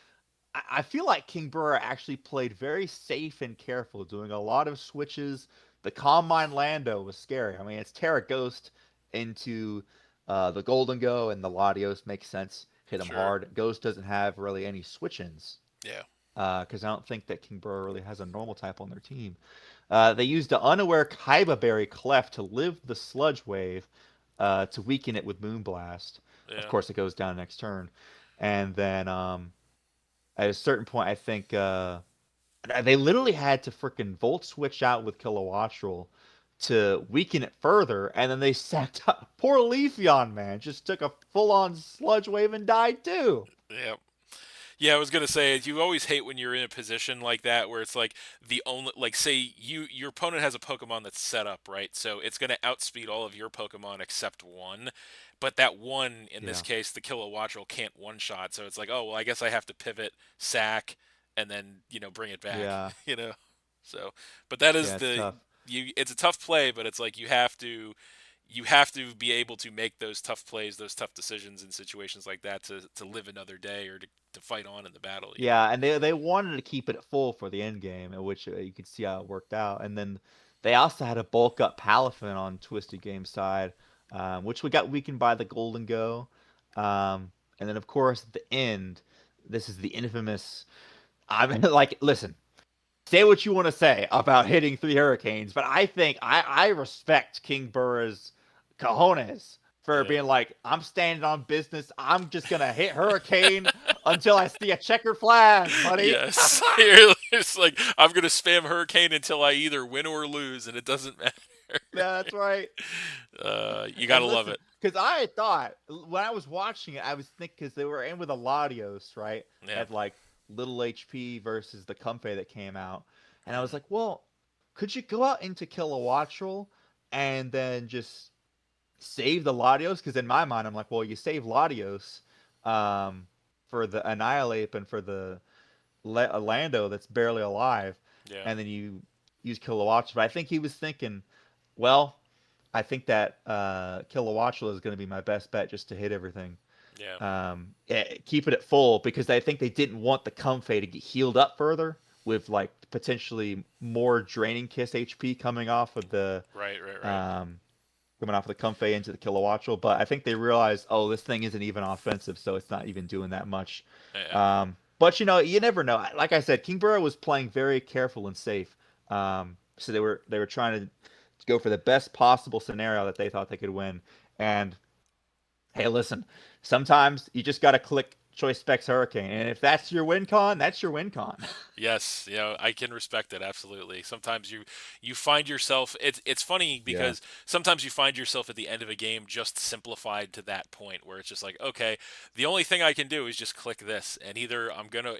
I feel like King Burr actually played very safe and careful, doing a lot of switches. The Combine Lando was scary. I mean, it's Terra Ghost into the Golden Go, and the Latios makes sense. Hit him sure. hard. Ghost doesn't have really any switch-ins Yeah, because I don't think that King Burr really has a normal type on their team. They used the unaware Kaiba Berry Clef to live the Sludge Wave to weaken it with Moonblast. Of yeah, course, it goes down next turn. And then at a certain point, I think they literally had to freaking Volt Switch out with Kilowattrel to weaken it further, and then they sacked up. Poor Leafeon, man, just took a full-on Sludge Wave and died too. yeah. Yeah, I was gonna say you always hate when you're in a position like that where it's like the only like say your opponent has a Pokemon that's set up right, so it's gonna outspeed all of your Pokemon except one, but that one in this Yeah, case the Kilowattrel can't one shot, so it's like oh well I guess I have to pivot, sack, and then bring it back, yeah, so but that is yeah. It's the tough. it's a tough play, but it's like you have to be able to make those tough plays, those tough decisions in situations like that to live another day or to fight on in the battle. Yeah, and they wanted to keep it full for the end game, in which you could see how it worked out. And then they also had a bulk up Palafin on Twisted Game side, which we got weakened by the Golden Go. And then of course at the end, this is the infamous. I mean, like, listen, say what you want to say about hitting 3 hurricanes, but I think I respect King Burr's cojones for Yeah. being like, I'm standing on business. I'm just gonna hit hurricane until I see a checker flag, buddy. Yes. It's like I'm gonna spam Hurricane until I either win or lose, and it doesn't matter. Yeah, that's right. You gotta And love listen, it. because I had thought when I was watching it, I was thinking because they were in with a Latios, right? Yeah. At like little HP versus the Comfey that came out, and I was Hmm. like, well, could you go out into Kilowattrel and then just save the Latios? Because in my mind, I'm like, well, you save Latios um, for the Annihilate and for the Lando that's barely alive, Yeah. and then you use Kilowattrel. But I think he was thinking, well, I think that Kilowattrel is going to be my best bet just to hit everything. Yeah. Keep it at full because I think they didn't want the Comfey to get healed up further with like potentially more draining kiss HP Right. Right. Right. um, coming off of the Comfey into the Kilowattrel. But I think they realized, oh, this thing isn't even offensive, so it's not even doing that much. Yeah. But you never know. Like I said, Kingborough was playing very careful and safe. So they were trying to go for the best possible scenario that they thought they could win. And hey, listen, sometimes you just got to click Choice Specs Hurricane, and if that's your win con, that's your win con. Yes, I can respect it absolutely. Sometimes you find yourself it's funny Yeah. because sometimes you find yourself at the end of a game just simplified to that point where it's just like, okay, the only thing I can do is just click this and either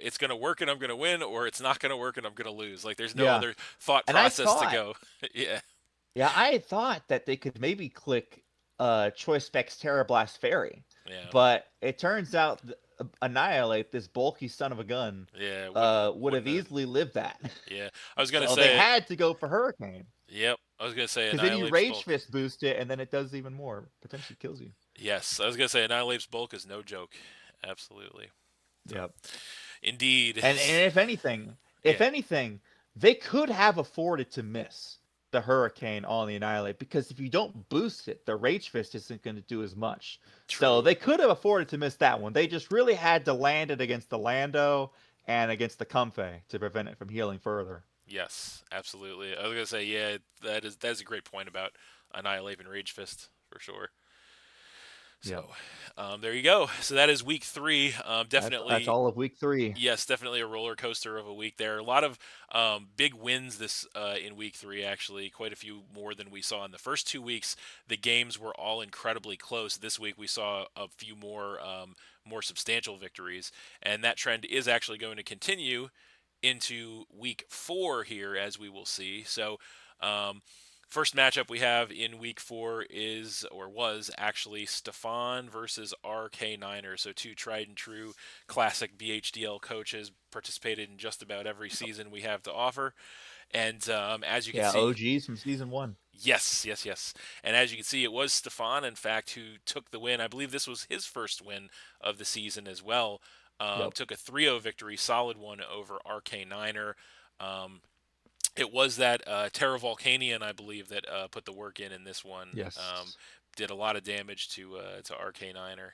it's going to work and I'm going to win or it's not going to work and I'm going to lose. Like there's no Yeah. other thought And I process to thought go. Yeah. Yeah, I had thought that they could maybe click Choice Specs Terrablast Fairy, Yeah. but it turns out Annihilate, this bulky son of a gun, Yeah, would have wouldn't have easily lived that. yeah. I was going to So they say had to go for Hurricane. yep, I was going to say Because then you Annihilate's Rage bulk. Fist boost it, and then it does even more. Potentially kills you. Yes, I was going to say Annihilate's bulk is no joke. Absolutely. So, Yep. indeed. And if Yeah, anything, they could have afforded to miss the Hurricane on the Annihilate because if you don't boost it, the Rage Fist isn't going to do as much. So true. they could have afforded to miss that one. They just really had to land it against the Lando and against the Comfey to prevent it from healing further. Yes, absolutely. I was gonna say, yeah, that's a great point about Annihilate and Rage Fist for sure. Yep. So, there you go. So that is week three. That's Definitely, all of week 3. yes, definitely a roller coaster of a week there. A lot of big wins this in week three, actually, quite a few more than we saw in the first 2 weeks. The games were all incredibly close. This week we saw a few more substantial victories, and that trend is actually going to continue into week four here, as we will see. So, first matchup we have in week four is or was actually Stefan versus RK9er. So, two tried and true classic BHDL coaches participated in just about every season we have to offer. And as you can Yeah, see, OGs from season 1. yes, yes, yes. And as you can see, it was Stefan, in fact, who took the win. I believe this was his first win of the season as well. Yep. Took a 3-0 victory, solid one over RK9er. Um, it was that Terra Volcanian, I believe, that put the work in this one. Yes. Did a lot of damage to RK9er.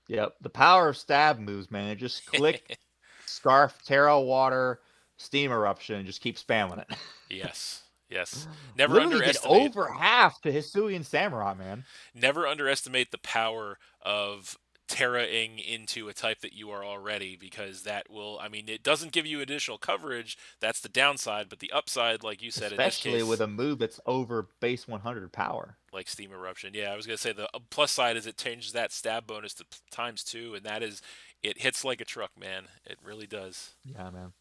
Yep. The power of stab moves, man. Just click Scarf, Terra Water, Steam Eruption, and just keep spamming it. Yes, yes. Never Literally did underestimate over half to Hisuian Samurai, man. never underestimate the power of terraing into a type that you are already because that will I mean it doesn't give you additional coverage, that's the downside, but the upside like you said in this Especially with case a move that's over base 100 power. like steam eruption. Yeah, I was going to say the plus side is it changes that stab bonus to times 2 and that is it hits like a truck, man. It really does. Yeah, man.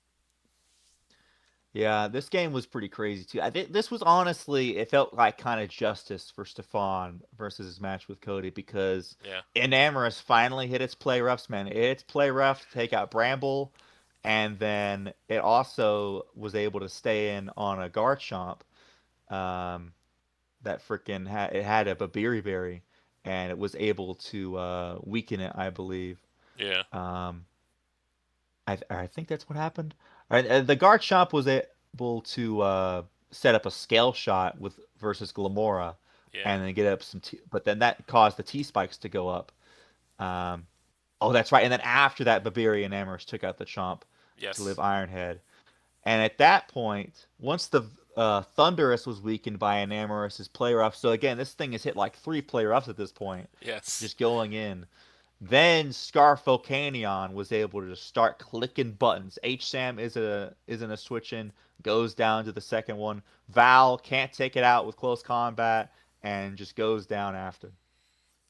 Yeah, this game was pretty crazy too. I think this was honestly, it felt like kind of justice for Stefan versus his match with Cody because Yeah. Enamorous finally hit its play roughs, man. It hit its play rough to take out Bramble, and then it also was able to stay in on a Garchomp. Um, that freaking it had a Babiri Berry, and it was able to weaken it, I believe. Yeah. Um, I think that's what happened. The Garchomp was able to set up a scale shot with versus Glamora, Yeah. and then get up but then that caused the T spikes to go up. Um, oh, that's right. And then after that, Babiri and Amherst took out the Chomp to live Yes. Ironhead. And at that point, once the Thunderous was weakened by Enamorus's play rough, so again, this thing has hit like 3 play roughs at this point, Yes. just going in. Then Scarf Volcanion was able to just start clicking buttons. HSAM isn't a switch in, goes down to the second one. Val can't take it out with close combat and just goes down after.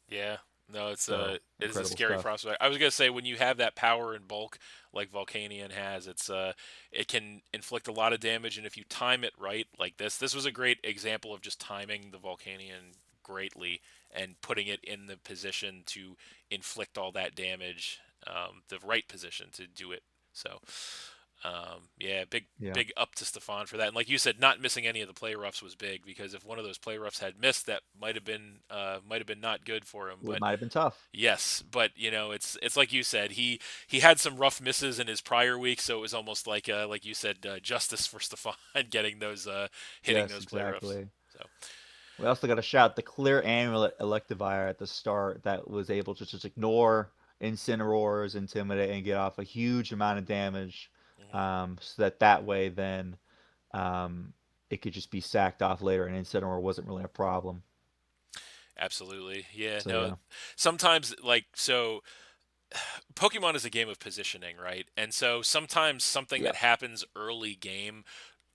Yeah. No, So it is a incredible scary stuff. prospect. I was gonna say when you have that power in bulk like Volcanion has, it can inflict a lot of damage, and if you time it right, like this was a great example of just timing the Volcanion greatly and putting it in the position to inflict all that damage, the right position to do it. So yeah, Yeah. big up to Stefan for that. And like you said, not missing any of the play roughs was big because if one of those play roughs had missed, that might have been not good for him. It But might have been tough. yes, but it's like you said, he had some rough misses in his prior week, so it was almost like you said, justice for Stefan getting those hitting Yes, those play roughs. exactly. So We also got to shout the clear amulet electivire at the start that was able to just ignore Incineroar's Intimidate and get off a huge amount of damage. mhm, So that way then um, it could just be sacked off later and Incineroar wasn't really a problem. absolutely, yeah. So No, yeah. sometimes like so Pokemon is a game of positioning, right? And so sometimes something Yeah. that happens early game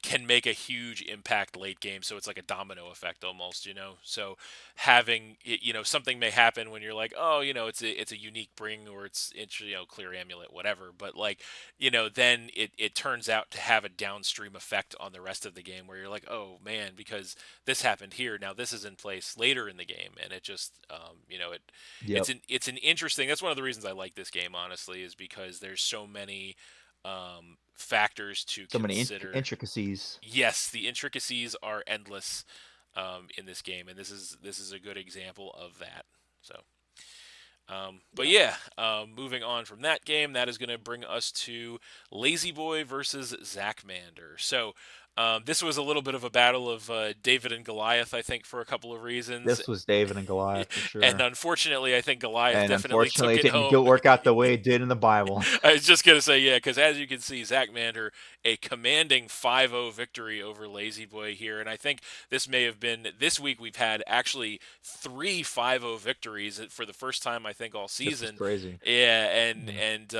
can make a huge impact late game, so it's like a domino effect almost. So having it, something may happen when you're like, oh, it's a unique bring, or it's clear amulet, whatever, but like, then it turns out to have a downstream effect on the rest of the game where you're like, oh man, because this happened here, now this is in place later in the game, and it just Yep. it's an interesting, that's one of the reasons I like this game, honestly, is because there's so many factors to So many consider. intricacies. Yes, the intricacies are endless in this game, and this is a good example of that. So, but Yeah. yeah, moving on from that game, that is going to bring us to Lazy Boy versus Zachmander. So, this was a little bit of a battle of David and Goliath, I think, for a couple of reasons. This was David and Goliath for And sure. unfortunately, I think Goliath And definitely unfortunately, took it it didn't home. go work out the way it did in the Bible. I was just gonna say, yeah, because as you can see, Zachmander, a commanding 5-0 victory over Lazy Boy here, and I think this may have been this week we've had actually three 5-0 victories for the first time I think all This was season. crazy. Yeah, and Yeah. and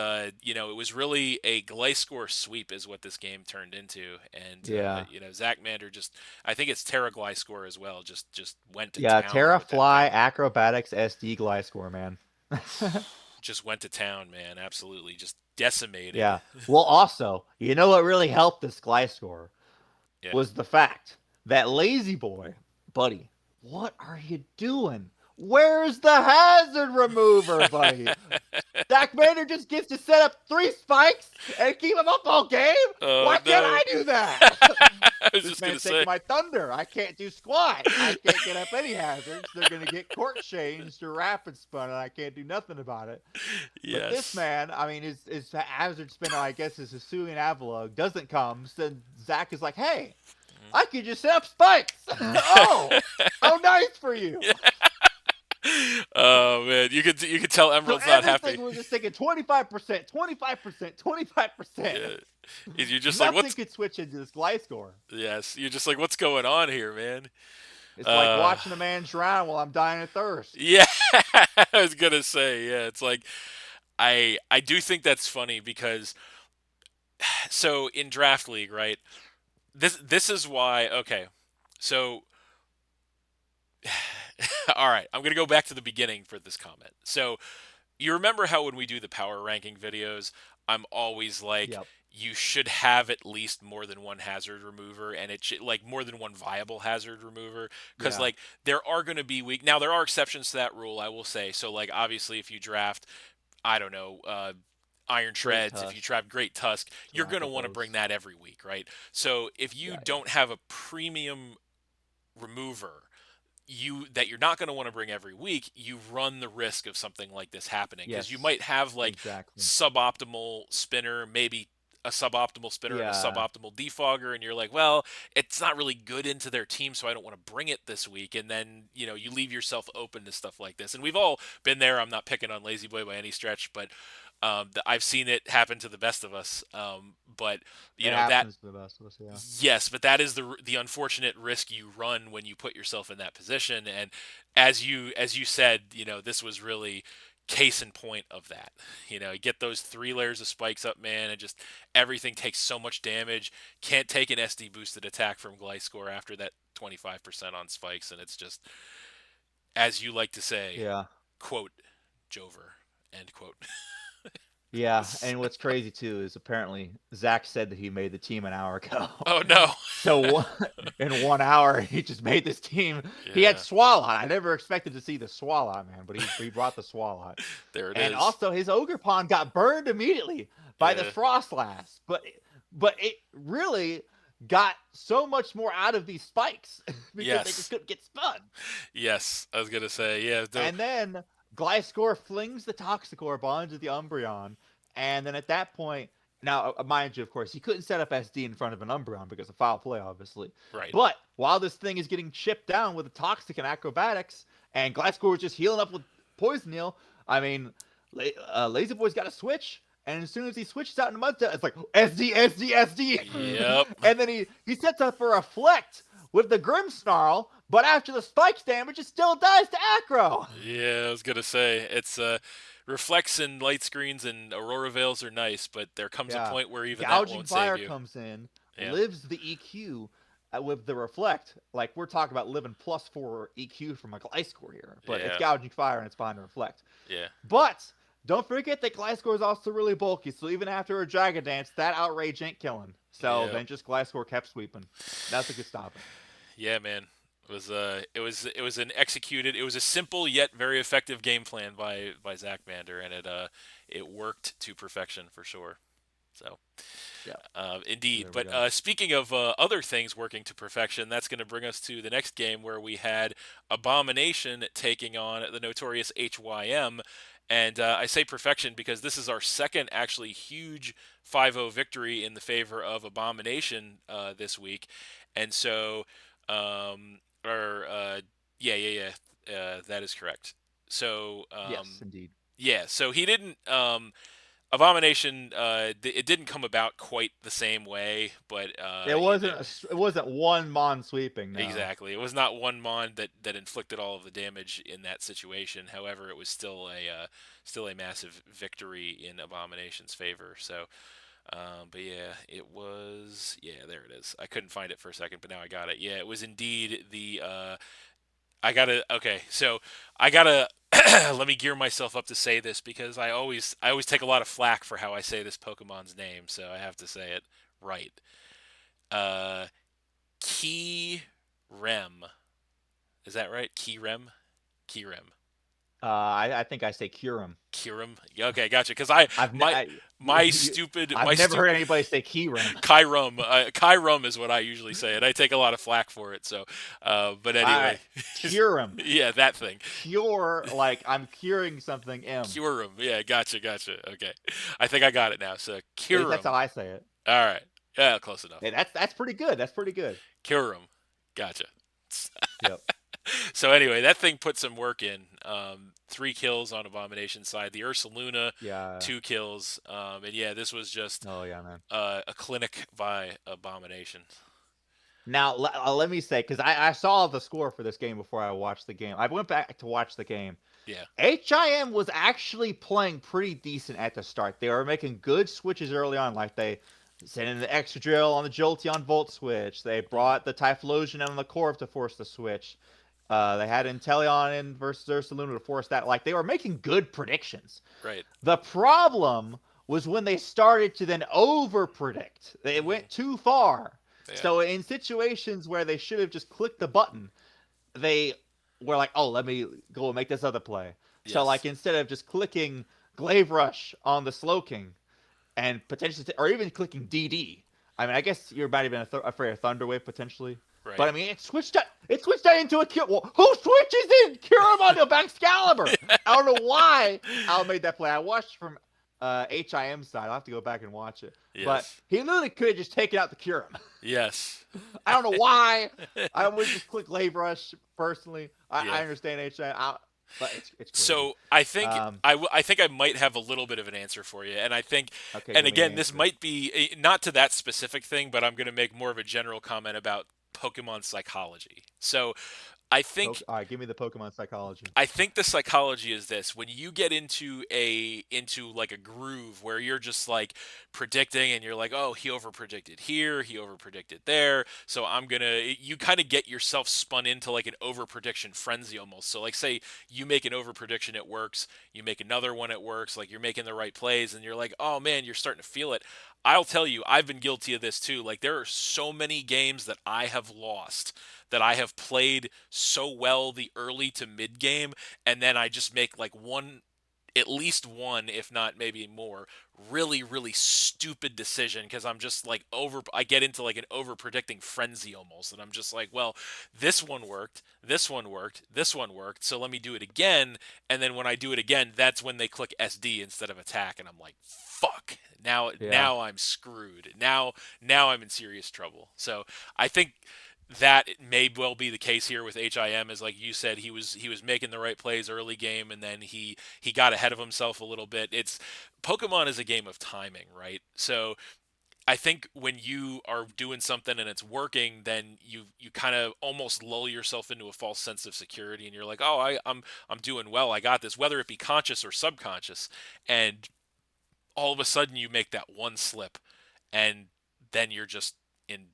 it was really a Gliscor sweep is what this game turned into, and Yeah. Zachmander just, I think it's Terra Gliscor as well, just went to Yeah, town Terra with that Fly power. Acrobatics SD Gliscor, man. Just went to town, man. Absolutely, just decimated. Yeah. Well, also, you know what really helped this Gliscor Yeah. was the fact that Lazy Boy, buddy, what are you doing? Where's the hazard remover, buddy? Dak Maynard just gets to set up 3 spikes and keep him up all game? Oh Why can't no. I do that? I was This just gonna man's say. taking my thunder. I can't do squat. I can't get up any hazards. They're going to get court changed or rapid spun, and I can't do nothing about it. But this Yes. man, I mean, his hazard spinner, I guess, is Hisuian Avalugg, doesn't come. So Zach is like, hey, I could just set up spikes. Oh, how nice for you. Yeah. Oh man, you could tell So Emerald's not happy. everything was just thinking 25%, 25%, 25%. Yeah. You're just like, Nothing what's? could switch into this glide score. Yes. You're just like, what's going on here, man? It's like Uh. watching a man drown while I'm dying of thirst. Yeah. I was gonna say, yeah. It's like I do think that's funny because so in draft league, right? This is why. Okay. So all right, I'm going to go back to the beginning for this comment. So, you remember how when we do the power ranking videos, I'm always like, Yep. you should have at least more than one hazard remover, and it should, like, more than one viable hazard remover, because Yeah. like there are going to be weak. Now there are exceptions to that rule, I will say. So like obviously, if you draft, I don't know, Iron Great Shreds, if you tusk. draft Great Tusk, you're going to want to bring Thrakopos. that every week, right? So if you Yeah, yeah. don't have a premium remover you're not going to want to bring every week, you run the risk of something like this happening because you Yes. might have like Exactly. suboptimal spinner, maybe a suboptimal spinner and a Yeah. suboptimal defogger, and you're like, well, it's not really good into their team, so I don't want to bring it this week. And then you leave yourself open to stuff like this. And we've all been there. I'm not picking on Lazy Boy by any stretch, but I've seen it happen to the best of us. But It that happens to the best of us, yeah. yes, but that is the unfortunate risk you run when you put yourself in that position. And as you said, this was really case in point of that. You get those 3 layers of spikes up, man, and just everything takes so much damage. Can't take an SD boosted attack from Gliscor after that 25% on spikes, and it's just, as you like to say, Yeah. quote, Jover, end quote. Yeah, and what's crazy too is apparently Zach said that he made the team an hour ago. Oh no. So in 1 hour, he just made this team. He had Yeah, Swalot. I never expected to see the Swalot, man, but he brought the Swalot. there it And is. also, his Ogre Pawn got burned immediately by the Yeah. Frostlass. But it really got so much more out of these spikes because they just Yes. couldn't get spun. Yes. I was gonna say, yeah. And then Gliscor flings the Toxic Orb onto the Umbreon. And then at that point, now, mind you, of course, he couldn't set up SD in front of an Umbreon because of foul play, obviously. Right. But while this thing is getting chipped down with the Toxic and Acrobatics, and Gliscor was just healing up with Poison Heal, I mean, Lazy Boy's got a switch. And as soon as he switches out in Mudta, it's like SD, SD, SD. Yep. And then he sets up a Reflect with the Grimmsnarl, but after the spikes damage, it still dies to Acro. Yeah, I was gonna say it's reflects and light screens and aurora veils are nice, but there comes a Yeah. point where even that Gouging won't save Fire you. comes in, Yeah. lives the EQ with the Reflect. Like, we're talking about living +4 EQ from a Gliscor here, but it's Yeah. Gouging Fire and it's behind the Reflect. Yeah. But don't forget that Gliscor is also really bulky, so even after a Dragon Dance, that Outrage ain't killing. So Yeah. then just Gliscor kept sweeping. Nothing could stop him. Yeah, man. It was an executed. It was a simple yet very effective game plan by Zach Mander, and it worked to perfection for sure. So Yeah, indeed. there we But go. speaking of other things working to perfection, that's going to bring us to the next game where we had Abomination taking on the notorious HYM. And I say perfection because this is our second actually huge 5-0 victory in the favor of Abomination this week. And so, or yeah, yeah, yeah, that is correct. So, Yes, indeed. yeah, so he didn't. Abomination, it didn't come about quite the same way, but It wasn't one Mon sweeping, no. exactly, it was not one mon that inflicted all of the damage in that situation. However, it was still a massive victory in Abomination's favor. So, but yeah, it was, yeah, there it is. I couldn't find it for a second, but now I got it. Yeah, it was indeed the I gotta, okay, so I gotta let me gear myself up to say this because I always take a lot of flack for how I say this Pokemon's name, so I have to say it right. Uh, Key Rem, is that right? Key Rem, Key Rem, I think I say Kyurem. Kyurem. Okay, gotcha. Because I I've ne- my I, my stupid I've my never stu heard anybody say Keyrim. Kyrum. Kyrum is what I usually say, and I take a lot of flack for it. So, but I anyway, Curum. yeah, that thing. Cure, like I'm curing something. Curum. Yeah, gotcha. Okay. I think I got it now. So At least that's Curum. how I say it. All right. Yeah, close enough. Hey, that's pretty good. That's pretty good. Curum. Gotcha. Yep. So anyway, that thing put some work in. 3 kills on Abomination side. The Ursaluna, Yeah. 2 kills. And yeah, this was just Oh yeah, man. a clinic by Abomination. Now let me say, because I saw the score for this game before I watched the game. I went back to watch the game. Yeah. HIM was actually playing pretty decent at the start. They were making good switches early on, like they sent in the extra drill on the Jolteon Volt switch. They Hmm. brought the Typhlosion on the Corv to force the switch. They had Inteleon in versus Ursaluna to force that. Like, they were making good predictions. Right. The problem was when they started to then over predict. They Hmm. went too far. Yeah. So in situations where they should have just clicked the button, they were like, "Oh, let me go and make this other play." So like Yes. instead of just clicking Glaive Rush on the Slowking and potentially, or even clicking DD. I mean, I guess you might have been afraid of Thunderwave potentially, but Right. I mean, it switched that into a Cure. Well, who switches in Kyurem onto Excalibur? I don't know why Al made that play. I watched from HIM side. I'll have to go back and watch it, but Yes. he literally could have just taken out the Kyurem. Yes. I don't know why. I would just click Glaive Rush personally. Yeah. I understand HIM, but it's crazy. So I think Um, I think I might have a little bit of an answer for you, and I think, okay, and give me an again, this answer. might be not to that specific thing, but I'm going to make more of a general comment about Pokemon psychology. So I think All right, give me the Pokemon psychology. I think the psychology is this: when you get into like a groove where you're just like predicting and you're like, oh, he over predicted here, he over predicted there, so I'm gonna, you kind of get yourself spun into like an over prediction frenzy almost. So like, say you make an over prediction, it works, you make another one, it works, like you're making the right plays and you're like, oh man, you're starting to feel it. I'll tell you, I've been guilty of this too. Like, there are so many games that I have lost, that I have played so well the early to mid game, and then I just make like one, at least one, if not maybe more, really, really stupid decision because I'm just like I get into like an over predicting frenzy almost. And I'm just like, well, this one worked, this one worked, this one worked. So let me do it again. And then when I do it again, that's when they click SD instead of attack. And I'm like, fuck. Yeah. Now I'm screwed. Now I'm in serious trouble. So I think that may well be the case here with HIM. Is like you said, he was making the right plays early game, and then he got ahead of himself a little bit. It's Pokemon is a game of timing, right? So I think when you are doing something and it's working, then you kind of almost lull yourself into a false sense of security, and you're like, oh, I'm doing well, I got this, whether it be conscious or subconscious, and all of a sudden you make that one slip, and then you're just in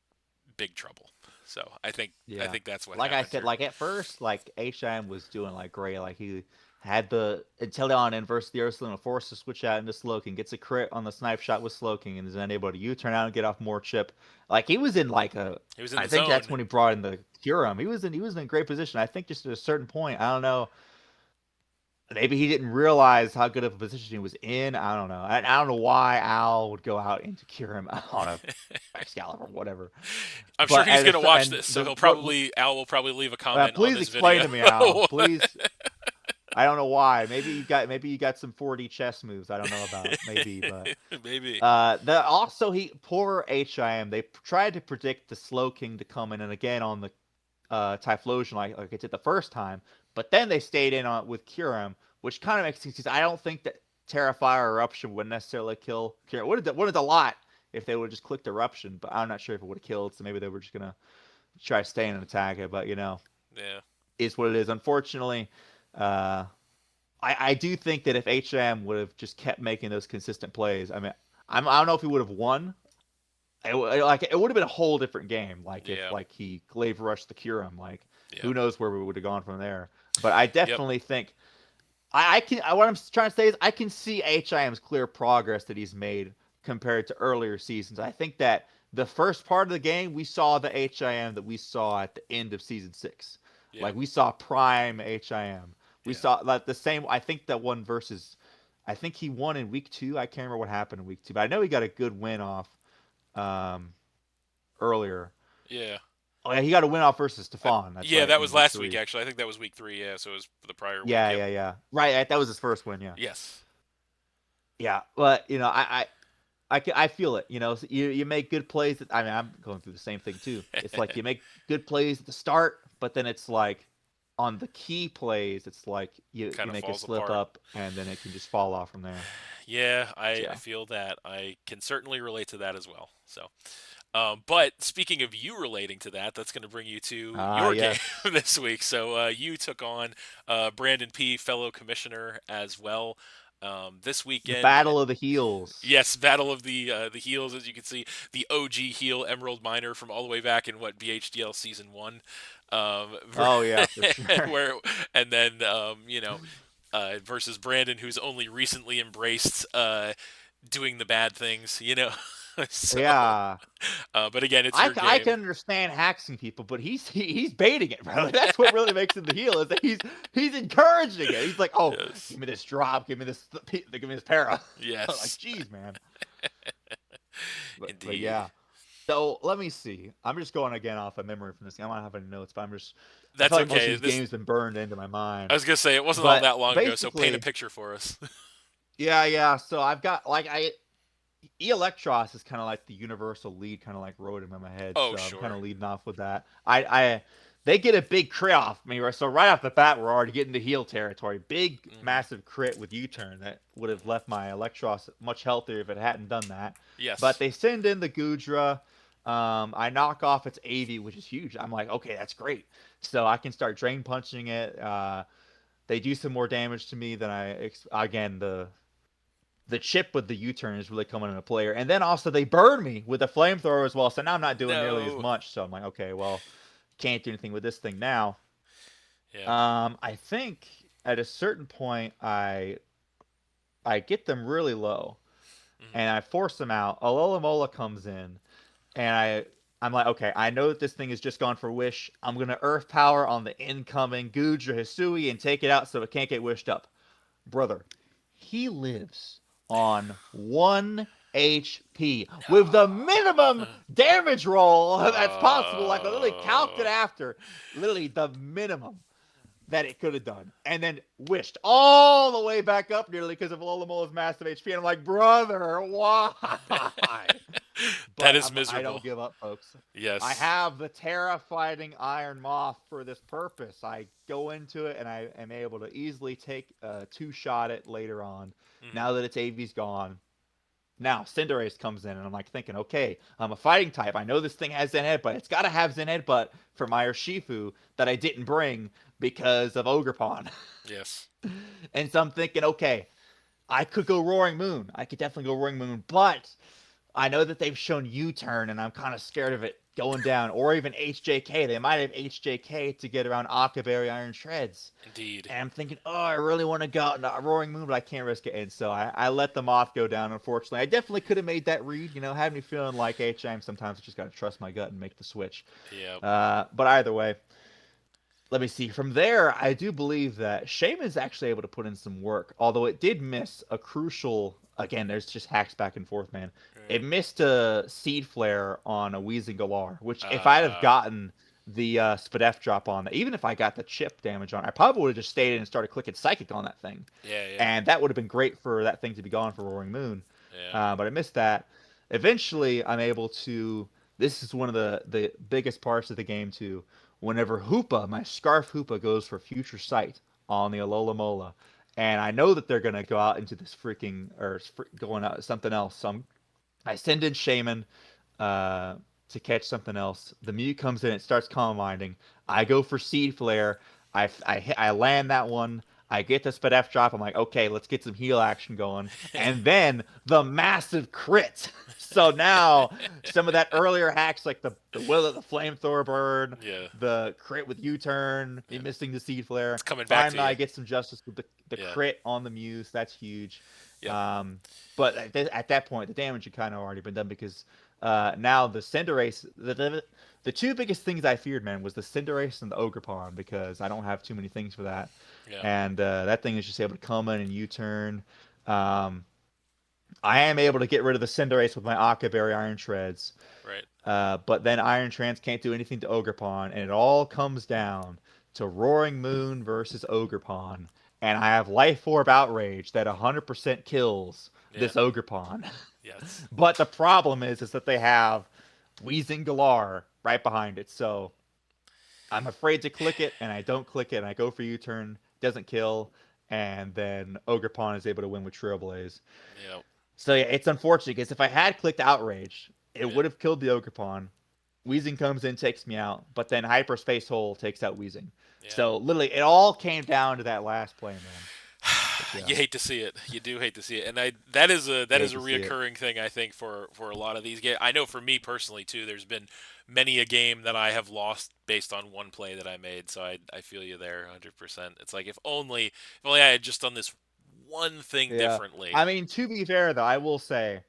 big trouble. So I Yeah. think that's what Like I happened said, here. like at first, like HIM was doing like great. Like he had the Inteleon inverse the Ursaline and forced to switch out into Slowking, gets a crit on the snipe shot with Slowking, and is then able to U-turn out and get off more chip. Like he was in like a, He was in I the think that's zone. when he brought in the Curum. He was in a great position. I think just at a certain point, I don't know, maybe he didn't realize how good of a position he was in. I don't know. I don't know why Al would go out into Curum on a Excalibur or whatever. I'm sure But he's at gonna a, watch and this, so the what Al will probably leave a comment on please this explain video. to me, Al. Please. I don't know why. Maybe you got some 4D chess moves I don't know about. Maybe, but Maybe. the also he poor HIM. They tried to predict the Slow King to come in and again on the Typhlosion like it did the first time, but then they stayed in on with Kyurem, which kind of makes sense. I don't think that Terrafire or Eruption would necessarily kill Kyurem. Would have a lot if they would have just clicked Eruption, but I'm not sure if it would have killed. So maybe they were just gonna try to stay in and attack it. But Yeah. is what it is. Unfortunately, uh, I do think that if HM would have just kept making those consistent plays, I mean, I don't know if he would have won. It would have been a whole different game. Like if Yeah. like he glaive rushed the Curum, like Yeah. who knows where we would have gone from there. But I Yep. definitely think I can. What I'm trying to say is I can see HIM's clear progress that he's made compared to earlier seasons. I think that the first part of the game we saw the HIM that we saw at the end of season 6. Yeah. Like we saw prime HIM. We Yeah. saw like the same. I think that one versus. I think he won in week 2. I can't remember what happened in week 2, but I know he got a good win off um, earlier. Yeah. Oh yeah, he got a win off versus Stefan. That's Yeah, right that in was week last week 3. actually. I think that was week 3. Yeah, so it was the prior week. Yeah, Yep. yeah, yeah. Right, that was his first win. Yeah, Yes. yeah. But I feel it. So you make good plays. I mean, I'm going through the same thing too. It's like you make good plays at the start, but then it's like on the key plays, it's like you Kind of make a falls slip apart. up, and then it can just fall off from there. Yeah, So, I yeah. feel that. I can certainly relate to that as well. So, but speaking of you relating to that, that's going to bring you to Ah, your game yes. this week. So you took on Brandon P, fellow commissioner as well, this The weekend. battle of the heels. Yes, battle of the heels, as you can see, the OG heel Emeraldminer from all the way back in what BHDL season 1, Oh yeah, for sure. where and then versus Brandon, who's only recently embraced doing the bad things. So, Yeah. but again, it's I, your I game. can understand hacking people, but he's baiting it, bro. That's what really makes him the heel is that he's encouraging it. He's like, oh, Yes, give me this drop, give me this para. Like, yes, jeez, man. But indeed. yeah. So let me see. I'm just going again off of memory from this game. I don't have any notes, but I That's feel like most of okay. these games have been burned into my I mind. was gonna say it wasn't all But that long ago, so paint a basically, picture for us. yeah, yeah. So I've got like Electros is kind of like the universal lead, kind of like wrote him in my head. Oh, So I'm kind sure. of leading off with that. They get a big crit off me, right? So right off the bat, we're already getting to heal territory. Big, Hmm. massive crit with U-turn that would have left my Electros much healthier if it hadn't done that. But Yes. they send in the Gudra. I knock off its AV, which is huge. I'm like, okay, that's great. So I can start drain punching it. They do some more damage to me than again, the chip with the U-turn is really coming into play. And then also they burn me with a flamethrower as well. So now I'm not doing nearly as No. much. So I'm like, okay, well, can't do anything with this thing now. Yeah. I think at a certain point I get them really low Hmm. and I force them out. Alola comes in and I'm like, okay, I know that this thing has just gone for wish. I'm gonna Earth Power on the incoming Goodra Hisui and take it out so it can't get wished up. Brother, he lives on 1 HP with the minimum No. damage roll that's possible. Like I literally calced it Oh. after, literally the minimum that it could have done, and then wished all the way back up nearly because of Lolomola's massive HP. And I'm like, brother, why? That But is I miserable. don't give up, folks. I Yes. have the Terra fighting Iron Moth for this purpose. I go into it and I am able to easily take a two-shot it later on. Hmm. Now that its AV's gone. Now, Cinderace comes in, and I'm like thinking, okay, I'm a fighting type. I know this thing has Zen Headbutt. It's got to have Zen Headbutt for my Urshifu that I didn't bring because of Ogerpon. Yes. And so I'm thinking, okay, I could go Roaring Moon. I could definitely go Roaring Moon, but I know that they've shown U-turn, and I'm kind of scared of it going down, or even HJK. They might have HJK to get around Octaberry Iron Shreds. Indeed. And I'm thinking, oh, I really want to go out in a Roaring Moon, but I can't risk it. And so I let the Moth go down, unfortunately. I definitely could have made that read, had me feeling like HM. Sometimes I just got to trust my gut and make the switch. Yep. But either way, let me see. From there, I do believe that Shaman's actually able to put in some work, although it did miss a crucial. Again, there's just hacks back and forth, man. It Right. missed a Seed Flare on a Wheezing Galar, which if I'd have Uh. gotten the Spadef drop on, even if I got the chip damage on, I probably would have just stayed in and started clicking Psychic on that thing. Yeah. Yeah. And that would have been great for that thing to be gone for Roaring Moon. Yeah. But I missed that. Eventually, I'm able to. This is one of the biggest parts of the game too. Whenever Hoopa, my Scarf Hoopa, goes for Future Sight on the Alola Mola, and I know that they're gonna go out into this freaking or going out something else. So I send in Shaman uh, to catch something else. The Mew comes in, it starts calm minding. I Hmm. go for Seed Flare. I land that one. I get the Spadef drop. I'm like, okay, let's get some heal action going. And then the massive crit. So now some of that earlier hacks, like the will of the flamethrower burn, Yeah. the crit with U-turn, me Yeah. missing the Seed Flare. It's coming back to Finally, you. I get some justice with the Yeah. crit on the Muse. That's huge. Yep. Um, but at that point, the damage had kind of already been done because now the Cinderace, the two biggest things I feared, man, was the Cinderace and the Ogerpon because I don't have too many things for that, Yeah. and that thing is just able to come in and U-turn. Um, I am able to get rid of the Cinderace with my Octaberry Iron Shreds, Right. but then Iron Trance can't do anything to Ogerpon, and it all comes down to Roaring Moon versus Ogerpon, and I have Life Orb Outrage that 100% kills Yeah. this Ogerpon. Yes. But the problem is that they have Wheezing Galar right behind it. So I'm afraid to click it, and I don't click it, and I go for U-turn, doesn't kill, and then Ogerpon is able to win with Trailblaze. Yep. So yeah, it's unfortunate because if I had clicked Outrage, it Yeah. would have killed the Ogerpon. Wheezing comes in, takes me out, but then Hyperspace Hole takes out Wheezing. Yeah. So literally, it all came down to that last play, man. But yeah, You hate to see it. You do hate to see it, and I you that is hate a to see it. reoccurring thing I think for a lot of these games. I know for me personally too. There's been many a game that I have lost based on one play that I made. So I feel you there 100%. It's like if only I had just done this one thing Yeah. differently. I mean, to be fair though, I will say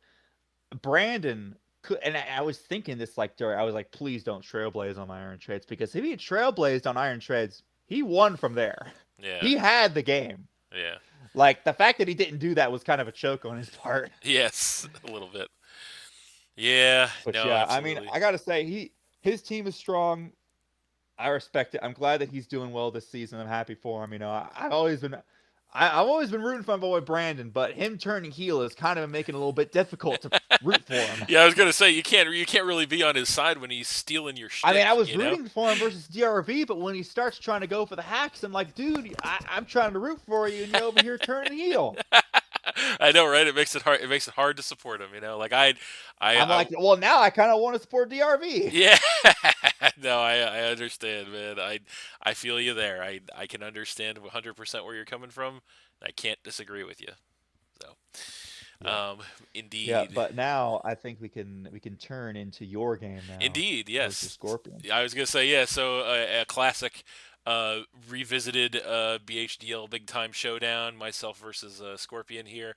Brandon could, and I was thinking this like during, I was like, please don't trailblaze on my Iron Treads because if he had trailblazed on Iron Treads, he won from there. Yeah. He had the game. Yeah. Like the fact that he didn't do that was kind of a choke on his part. Yes. A little bit. Yeah. But No. yeah, I mean, Absolutely. I gotta say his team is strong. I respect it. I'm glad that he's doing well this season. I'm happy for him. I've always been rooting for my boy Brandon, but him turning heel is kind of making it a little bit difficult to root for him. Yeah. I was gonna say you can't really be on his side when he's stealing your I mean, shtick. I was You know. rooting for him versus DRV, but when he starts trying to go for the hacks, I'm like, dude, I'm trying to root for you, and you're over here turning heel. I know, right? It makes it hard. It makes it hard to support him. You know, like I'm I like, well, now I kind of want to support DRV. yeah. No, I understand, man. I feel you there. I can understand 100% where you're coming from. I can't disagree with you. So, Yeah. Yeah, indeed. but now I think we can turn into your game now Indeed, versus yes. Scorpion. I was gonna say yeah. So a classic, revisited BHDL big time showdown. Myself versus Scorpion here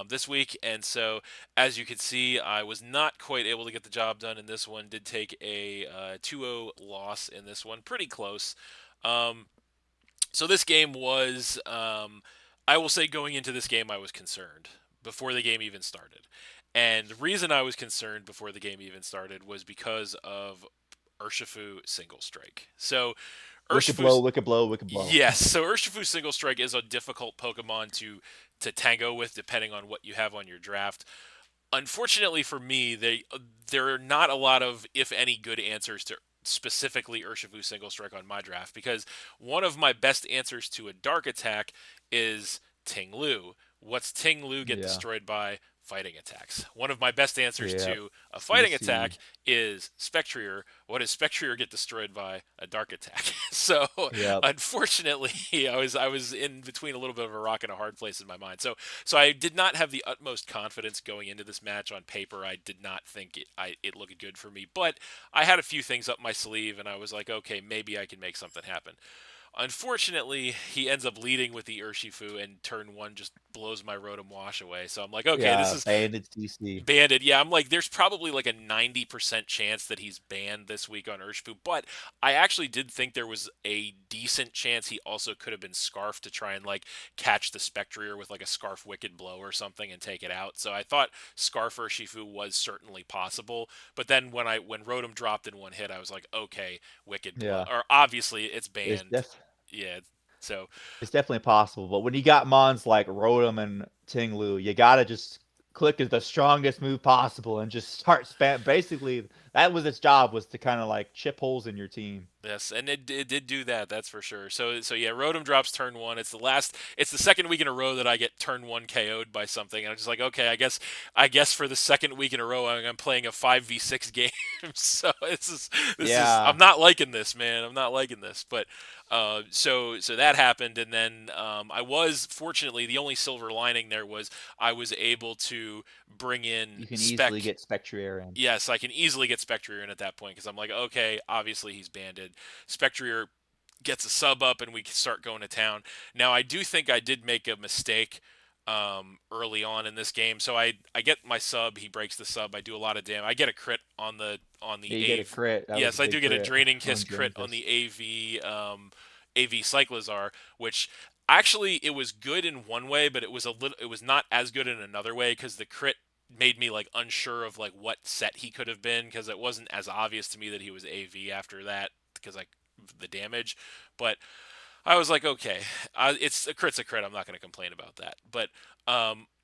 this week, and so as you can see, I was not quite able to get the job done in this one. Did take a 2-0 loss in this one, pretty close. Um, so this game was, I will say, going into this game, I was concerned before the game even started. And the reason I was concerned before the game even started was because of Urshifu single strike. So Wicked blow, Urshifu's wicked blow, wicked blow. yes, so Urshifu single strike is a difficult Pokemon to tango with depending on what you have on your draft. Unfortunately for me, there are not a lot of, if any, good answers to specifically Urshifu single strike on my draft because one of my best answers to a dark attack is Ting Lu. What's Ting Lu get Yeah. destroyed by? Fighting attacks. One of my best answers Yeah. to a fighting CC. attack is Spectrier. What does Spectrier get destroyed by? A dark attack. So Yep. unfortunately, I was in between a little bit of a rock and a hard place in my mind. So I did not have the utmost confidence going into this match on paper. I did not think it looked good for me, but I had a few things up my sleeve, and I was like, okay, maybe I can make something happen. Unfortunately, he ends up leading with the Urshifu, and turn one just blows my Rotom Wash away. So I'm like, okay, this Yeah. is Banded CC. banded. Yeah, I'm like, there's probably like a 90% chance that he's banned this week on Urshifu, but I actually did think there was a decent chance he also could have been scarfed to try and like catch the Spectrier with like a Scarf Wicked Blow or something and take it out. So I thought Scarf Urshifu was certainly possible, but then when Rotom dropped in one hit, I was like, okay, Wicked Blow, Yeah. or obviously it's It's banned. def Yeah, so it's definitely possible. But when you got mons like Rotom and Tinglu, you gotta just click as the strongest move possible and just start spam. Basically, that was its job, was to kind of like chip holes in your team. yes, and it did do that. That's for sure. So yeah, Rotom drops turn one. It's the second week in a row that I get turn one KO'd by something, and I'm just like, okay, I guess for the second week in a row, I'm playing a 5v6 game. So this is Yeah. I'm not liking this, man. I'm not liking this. But so that happened, and then I was fortunately the only silver lining there was I was able to bring in You can easily Spec. get Spectrier in. Yes, I can easily get Spectrier in at that point because I'm like, okay, obviously he's banded. Spectrier gets a sub up and we can start going to town. Now, I do think I did make a mistake early on in this game. So I get my sub, he breaks the sub, I do a lot of damage. I get a crit on the Yeah, you get a AV. crit. That was a Yes, I do big get a crit Draining on Kiss crit on Dranicus. the AV Cyclizar, which actually it was good in one way, but it was not as good in another way because the crit made me like unsure of like what set he could have been because it wasn't as obvious to me that he was AV after that because like the damage. But I was like, okay, it's a crit's a crit. I'm not going to complain about that. But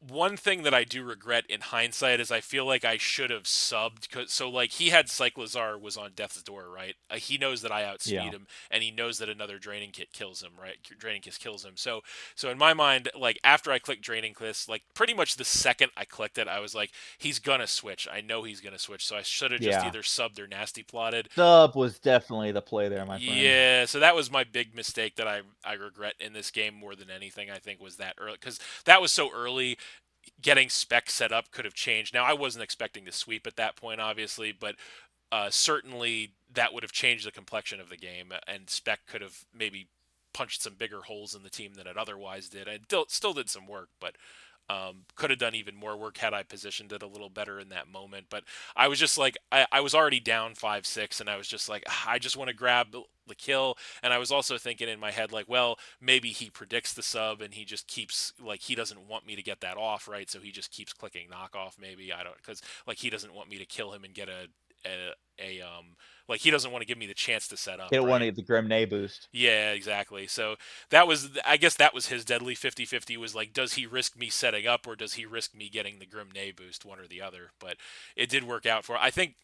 one thing that I do regret in hindsight is I feel like I should have subbed. So like he had Cyclizar was on death's door, right? He knows that I outspeed Yeah. him, and he knows that another Draining Kit kills him, right? Draining Kiss kills him. So in my mind, like after I clicked Draining Kiss, like pretty much the second I clicked it, I was like, he's gonna switch. I know he's gonna switch. So I should have just Yeah. either subbed or nasty plotted. Sub was definitely the play there, my friend. Yeah, so that was my big mistake that I regret in this game more than anything. I think was that early because that was so early. Getting spec set up could have changed. Now I wasn't expecting to sweep at that point, obviously, but certainly that would have changed the complexion of the game, and spec could have maybe punched some bigger holes in the team than it otherwise did. And still did some work, but could have done even more work had I positioned it a little better in that moment. But I was just like, I was already down 5-6, and I was just like, I just want to grab the kill. And I was also thinking in my head, like, well, maybe he predicts the sub and he just keeps, like, he doesn't want me to get that off, right? So he just keeps clicking knockoff, maybe. I don't, because, like, he doesn't want me to kill him and get like, he doesn't want to give me the chance to set He up, don't want right? to get the Grimnay boost. Yeah, exactly. So that was, I guess that was his deadly 50-50 was like, does he risk me setting up or does he risk me getting the Grim Nay boost, one or the other? But it did work out for, I think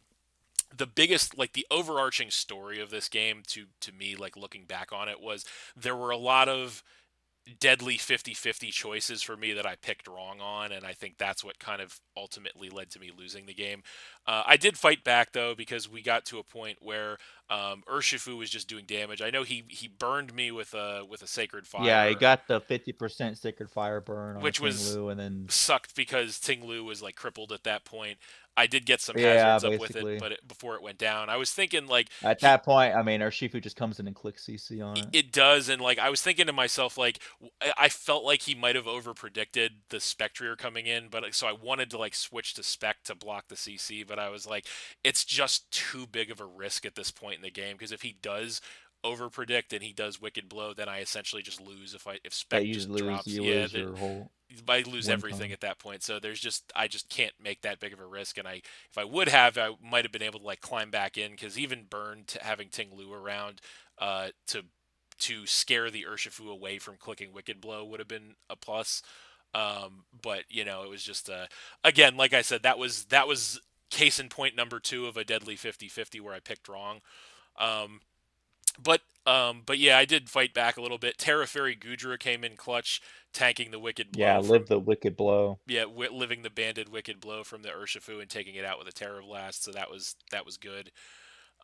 the biggest, like the overarching story of this game to me, like looking back on it was there were a lot of deadly 50-50 choices for me that I picked wrong on, and I think that's what kind of ultimately led to me losing the game. I did fight back though because we got to a point where Urshifu was just doing damage. I know he burned me with a Sacred Yeah, he Fire, got the 50% Sacred Fire burn on the which Ting was Lu, and then sucked because Ting Lu was like crippled at that point. I did get some yeah, hazards up with it, basically but before it went down, I was thinking like at he that point, I mean, Urshifu just comes in and clicks CC on it. it does, and like I was thinking to myself, like I felt like he might have over predicted the Spectrier coming in, but so I wanted to like switch to Spec to block the CC, but I was like, it's just too big of a risk at this point in the game because if he does over predict and he does Wicked Blow, then I essentially just lose if Yeah, Spec just drops. you Yeah, lose your whole I lose win everything con. at that point. So there's just I just can't make that big of a risk. And if I would have, I might have been able to like climb back in because even Burn having Ting Lu around to scare the Urshifu away from clicking Wicked Blow would have been a plus. But you know it was just again like I said that was case in point number two of a deadly 50-50 where I picked wrong. Um, but yeah, I did fight back a little bit. Terra Fairy Gudra came in clutch, tanking the Wicked Yeah, Blow from live the Wicked Blow. yeah, living the banded Wicked Blow from the Urshifu and taking it out with a Terror Blast. So that was good.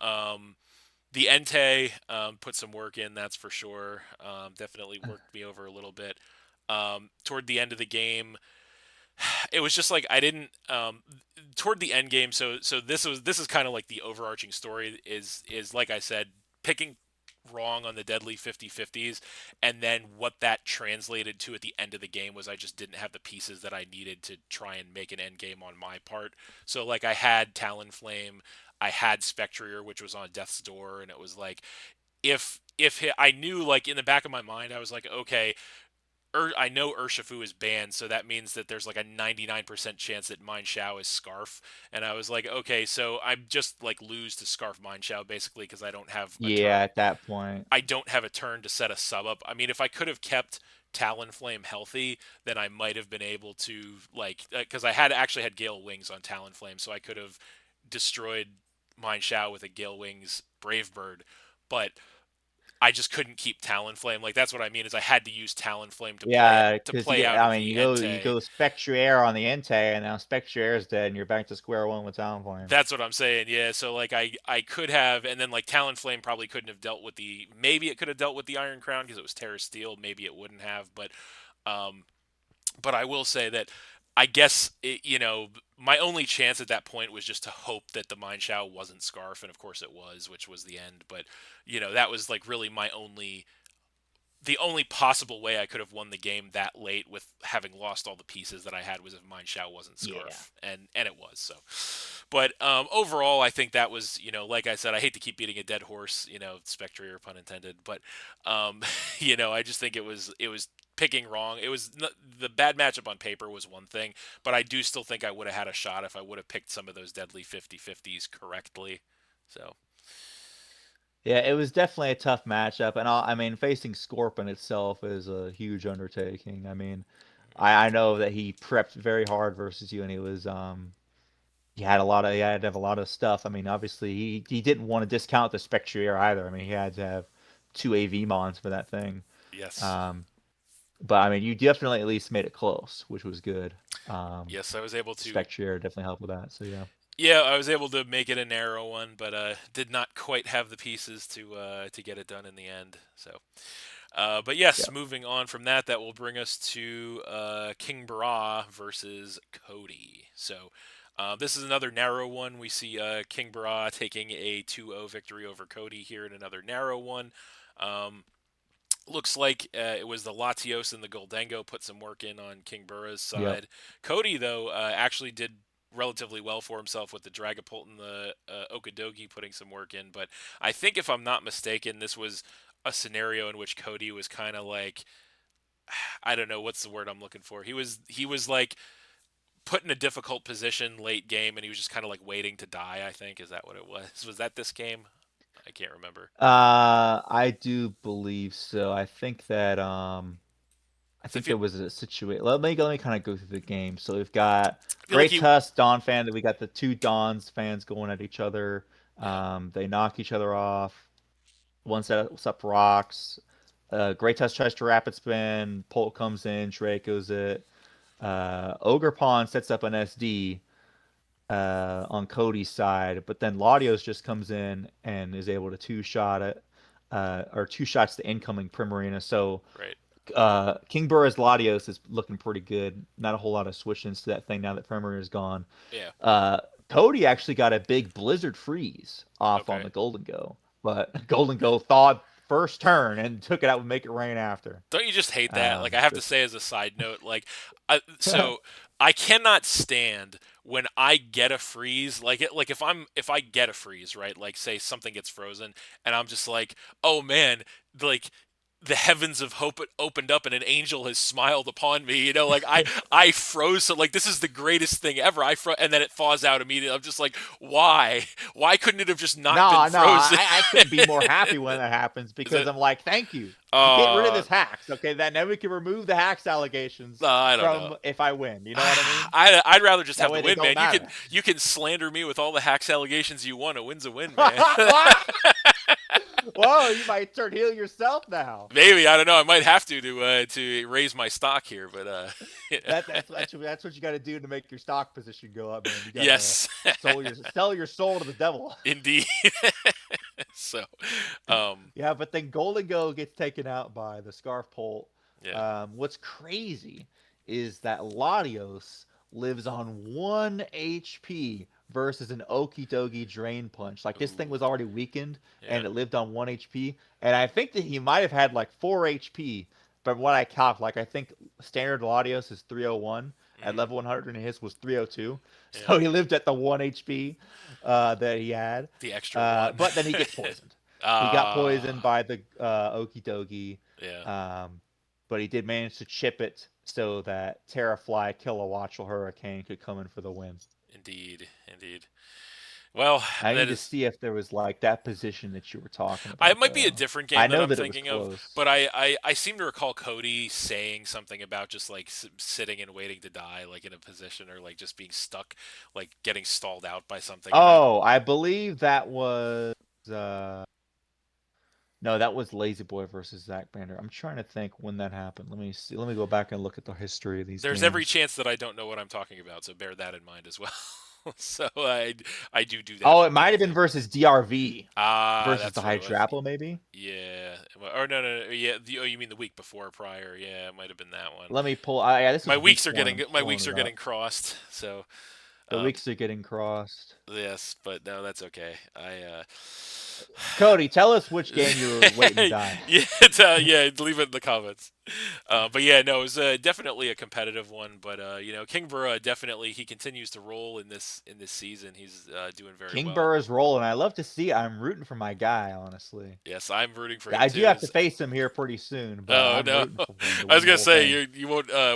Um, the Entei put some work in, that's for sure. Definitely worked me over a little bit. Toward the end of the game, it was just like I didn't toward the end game. So this is kind of like the overarching story is like I said, picking wrong on the deadly 50-50s, and then what that translated to at the end of the game was I just didn't have the pieces that I needed to try and make an end game on my part. So like I had Talonflame, I had Spectrier, which was on death's door, and it was like if I knew like in the back of my mind I was like okay, I know Urshifu is banned, so that means that there's like a 99% chance that Mine Shao is Scarf. And I was like, okay, so I just like lose to Scarf Mine Shao basically because I don't have a Yeah, turn. at that point. I don't have a turn to set a sub up. I mean, if I could have kept Talonflame healthy, then I might have been able to like because I had actually had Gale Wings on Talonflame, so I could have destroyed Mine Shao with a Gale Wings Brave Bird. But I just couldn't keep Talonflame. Like that's what I mean is I had to use Talonflame Yeah, to because play out I of mean, the you Entei. go Spectrier on the Entei, and now Spectrier is dead, and you're back to square one with Talonflame. That's what I'm saying. Yeah, so like I could have and then like Talonflame probably couldn't have dealt with the maybe it could have dealt with the Iron Crown because it was Terra Steel, maybe it wouldn't have, um but I will say that I guess my only chance at that point was just to hope that the Mind Shao wasn't Scarf, and of course it was, which was the end. But that was like really the only possible way I could have won the game that late with having lost all the pieces that I had was if Mind Shao wasn't Yeah. Scarf, and it was so. But overall, I think that was like I said, I hate to keep beating a dead horse, Spectrier pun intended, but um, I just think it was picking wrong. It was the bad matchup on paper was one thing, but I do still think I would have had a shot if I would have picked some of those deadly 50-50s correctly. So Yeah, it was definitely a tough matchup, and I mean, facing Scorpion itself is a huge undertaking. I mean, I know that he prepped very hard versus you, and he had to have a lot of stuff. I mean, obviously he didn't want to discount the Spectrier either. I mean, he had to have two AV mons for that thing. yes, Um, but I mean, you definitely at least made it close, which was good. yes, I was able to. Spectrier definitely helped with that. So yeah, Yeah, I was able to make it a narrow one, but did not quite have the pieces to get it done in the end. So, but yes, yeah, moving on from that, that will bring us to King Bara versus Cody. So, this is another narrow one. We see King Bara taking a 2-0 victory over Cody here in another narrow one. Um, Looks like it was the Latios and the Goldango put some work in on King Burra's yep. side. Cody, though, actually did relatively well for himself with the Dragapult and the Okadogi putting some work in. But I think, if I'm not mistaken, this was a scenario in which Cody was kind of like, I don't know what's the word I'm looking for. He was like put in a difficult position late game, and he was just kind of like waiting to die. I think is that what it was? Was that this game? I can't remember. I do believe so. I So I think feel, there was a situation. Let me kind of go through the game. So we've got I feel like Great he. Tusk, Dawn fan. We got the two Dawns fans going at each other. Yeah. They knock each other off. One sets up rocks. Great Tusk tries to rapid spin. Polk comes in. Draco's it. Ogre Pawn sets up an SD on Cody's side, but then Latios just comes in and is able to two shot it, or two shots the incoming Primarina. So Right. King Burr's Latios is looking pretty good. Not a whole lot of switch-ins to that thing now that Primarina is gone. Yeah. Cody actually got a big Blizzard freeze off on Okay. the Golden Go, but Golden Go thawed first turn and took it out with Make It Rain after. Don't you just hate that? Like, I have to But say as a side note, so I cannot stand when I get a freeze. Like if I get a freeze, right? Like, say something gets frozen, and I'm just like, oh man, like the heavens of hope opened up and an angel has smiled upon me. Like I froze. So like this is the greatest thing ever. And then it thaws out immediately. I'm just like, why? Why couldn't it have just not been no, frozen? I couldn't be more happy when that happens Is because it? I'm like, thank you. Get rid of Uh, this hacks, okay? Then we can remove the hacks allegations I don't know. from if I win. You know what I mean? I'd rather just That have the way they win, don't man. matter. You can slander me with all the hacks allegations you want. A win's a win, man. Whoa, you might turn heel yourself now. Maybe I don't know. I might have to raise my stock here, but That's what you got to do to make your stock position go up, man. You got to yes, sell your soul to the devil. indeed. So, um, Yeah, but then Golden Go gets taken out by the Scarf Pole. yeah. What's crazy is that Latios lives on 1 HP versus an Okie dokie Drain Punch. Like this thing Ooh, was already weakened yeah. and it lived on 1 HP. And I think that he might have had like 4 HP. But what I calc, like I think standard Latios is 301 at Hmm. level 100 and his was 302. Yeah. So he lived at the 1 HP that he had. The extra one. But then he gets poisoned. He got poisoned Ah, by the Okie dokie. yeah. Um, but he did manage to chip it so that Terrafly, Kilowattrel, Hurricane could come in for the win. Indeed, indeed. Well, I that need to is. see if there was like that position that you were talking It about, might be a though. different I game that know I'm that it was thinking of, close. but I seem to recall Cody saying something about just like sitting and waiting to die, like in a position, or like just being stuck, like getting stalled out by something. And I Oh, I believe that was uh no, that was Lazy Boy versus Zach Brander. I'm trying to think when that happened. Let me see. Let me go back and look at the history of these there's every games. chance that I don't know what I'm talking about, so bear that in mind as well. So I do that Oh, from it time might to have been time. versus DRV Ah, versus the that's what it was. Hydrapple, maybe. Yeah, or no, yeah. Oh, you mean the week before prior? Yeah, it might have been that one. Let me pull. Yeah, this My was week weeks are one. getting I'm pulling it up. crossed. So, The um, weeks are getting crossed. yes, but no, that's okay. Cody, tell us which game you were waiting to die. Yeah, yeah, leave it in the comments. But yeah, no, it was definitely a competitive one. But King Burra definitely he continues to roll in this season. He's doing very King well. Burr is rolling. I love to see it. I'm rooting for my guy, honestly. Yes, I'm rooting for him I do too. have to face him here pretty soon, but Oh I'm no, rooting for him to I was win the gonna whole say thing. you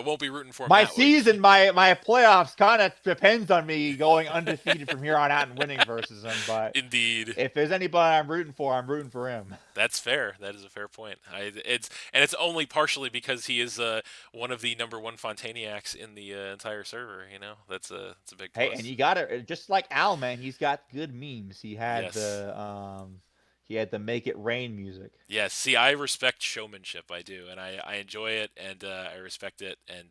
won't be rooting for him My that week. season, my playoffs kind of depends on me going undefeated from here on out and winning versus him. But Indeed. if there's anybody I'm rooting for him. That's fair. That is a fair point. It's only partially because he is one of the number one Fontaniacs in the entire server. That's a big Hey, and plus. you got it. Just like Al, man, he's got good memes. Yes, He had the Make It Rain music. yes. See, I respect showmanship. I do, and I enjoy it, and I respect it, and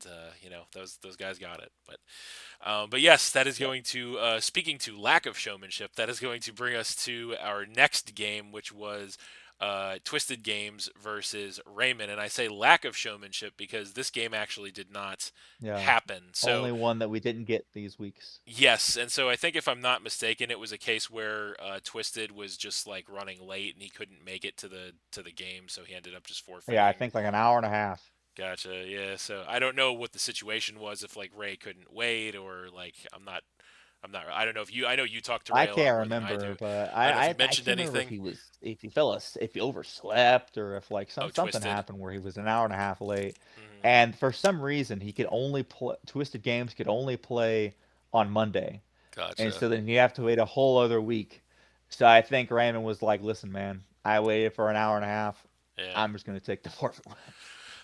those guys got it. But yes, that is Yep. going to speaking to lack of showmanship. That is going to bring us to our next game, which was Twisted Games versus Raymond. And I say lack of showmanship because this game actually did not Yeah. happen. So Only one that we didn't get these weeks. yes, and so I think if I'm not mistaken, it was a case where Twisted was just like running late and he couldn't make it to the game, so he ended up just Yeah, I forfeiting. think like an hour and a half. Gotcha. Yeah. So I don't know what the situation was if like Ray couldn't wait or like I don't know if you. I know you talk to I Ray a lot can't more than I remember, do. but I don't know if he I mentioned can't remember anything. if he if he overslept or if like Oh, something Twisted. happened where he was an hour and a half late, Hmm. and for some reason he could only play Twisted Games could only play on Monday, and Gotcha. so then you have to wait a whole other week. So I think Raymond was like, "Listen, man, I waited for an hour and a half. Yeah, I'm just gonna take the forfeit,"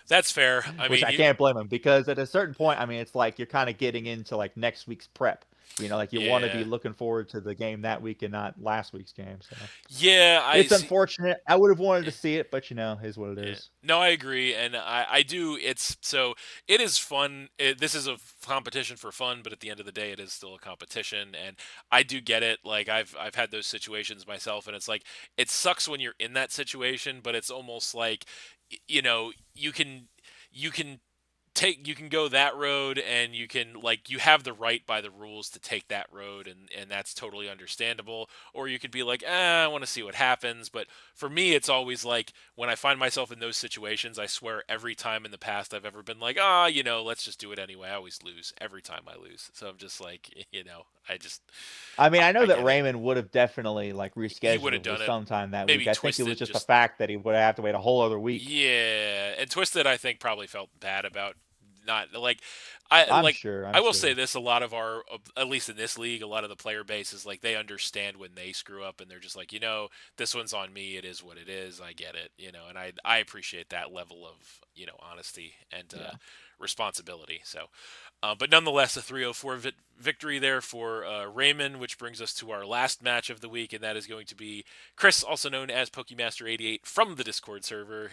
that's fair. I which mean, I can't blame him because at a certain point, I mean, it's like you're kind of getting into like next week's prep. Like you want to be Yeah. looking forward to the game that week and not last week's game. So Yeah, I it's see. unfortunate. I would have wanted to see it, but is what it Yeah. is. No, I agree, and I do. It is fun. This is a competition for fun, but at the end of the day, it is still a competition, and I do get it. Like I've had those situations myself, and it's like it sucks when you're in that situation, but it's almost like you can you can go that road, and you have the right by the rules to take that road, and that's totally understandable. Or you could be like, I want to see what happens. But for me, it's always like when I find myself in those situations, I swear every time in the past I've ever been like, let's just do it anyway. I always lose every time I lose, so I'm just like, I just I mean, I know I that get it. Raymond would have definitely He would rescheduled have it for done it, sometime that week. maybe I think it was twisted just the just. fact that he would have to wait a whole other week. Yeah, and Twisted, I think, probably felt bad about not I'm like. sure. I'm I will say sure. this: a lot of our, at least in this league, a lot of the player base is like they understand when they screw up, and they're just like, this one's on me. It is what it is. I get it, and I appreciate that level of honesty and Yeah. responsibility. So, but nonetheless, a 304 victory there for Raymond, which brings us to our last match of the week, and that is going to be Chris, also known as Pokemaster88, from the Discord server.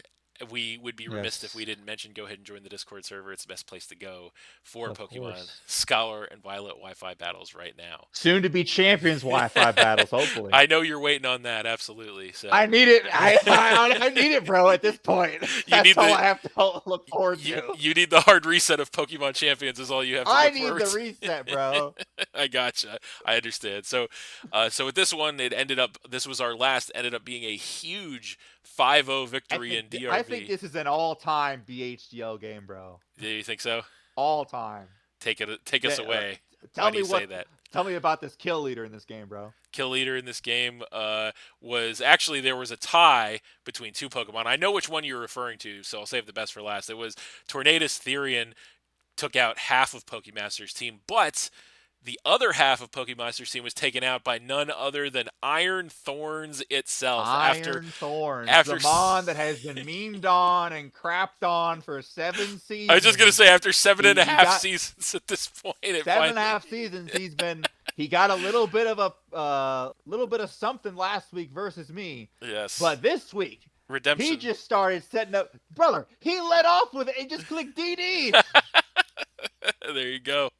We would be remiss if we Yes. didn't mention go ahead and join the Discord server. It's the best place to go for Of Pokemon course. Scholar and Violet Wi-Fi battles right now. Soon to be champions Wi-Fi battles, hopefully. I know you're waiting on that, absolutely. So I need it. I need it, bro. At this point, you that's need all the I have to look forward you to. you need the hard reset of Pokemon Champions is all you have to I look need forward the to. reset, bro. I gotcha. I understand. So with this one, this was our last. Ended up being a huge 5-0 victory in I think DRV. this is an all-time BHDL game, bro. Do you think so? All time. Take us away. Why Tell do me you say what. that? Tell me about this kill leader in this game, bro. Kill leader in this game was actually there was a tie between two Pokemon. I know which one you're referring to, so I'll save the best for last. It was Tornadus Therian took out half of Pokemaster's team, but the other half of Pokemaster's team was taken out by none other than Iron Thorns itself. After Iron Thorns, after the mon that has been memed on and crapped on for 7 I was just gonna seasons. say after seven and a He half got seasons at this point, it 7.5 seasons. He got a little bit of little bit of something last week versus me, yes, but this week he redemption. just started setting up. Brother, he led off with it and just clicked DD. There you go.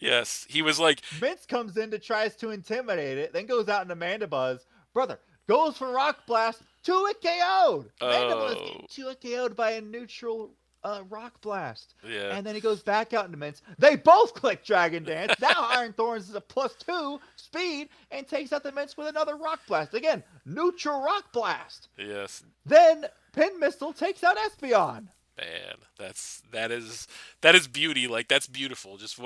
Yes, he was like, Vince comes in to tries to intimidate it, then goes out into Mandibuzz. Brother goes for Rock Blast, 2-hit KO'd. Mandibuzz oh, getting 2-hit KO'd by a neutral Rock Blast. yeah. And then he goes back out into Mints. They both click Dragon Dance. Now Iron Thorns is a +2 speed and takes out the Mints with another Rock Blast. Again, neutral Rock Blast. Yes, Then Pin Missile takes out Espeon. man, that is beauty. Like that's beautiful. Just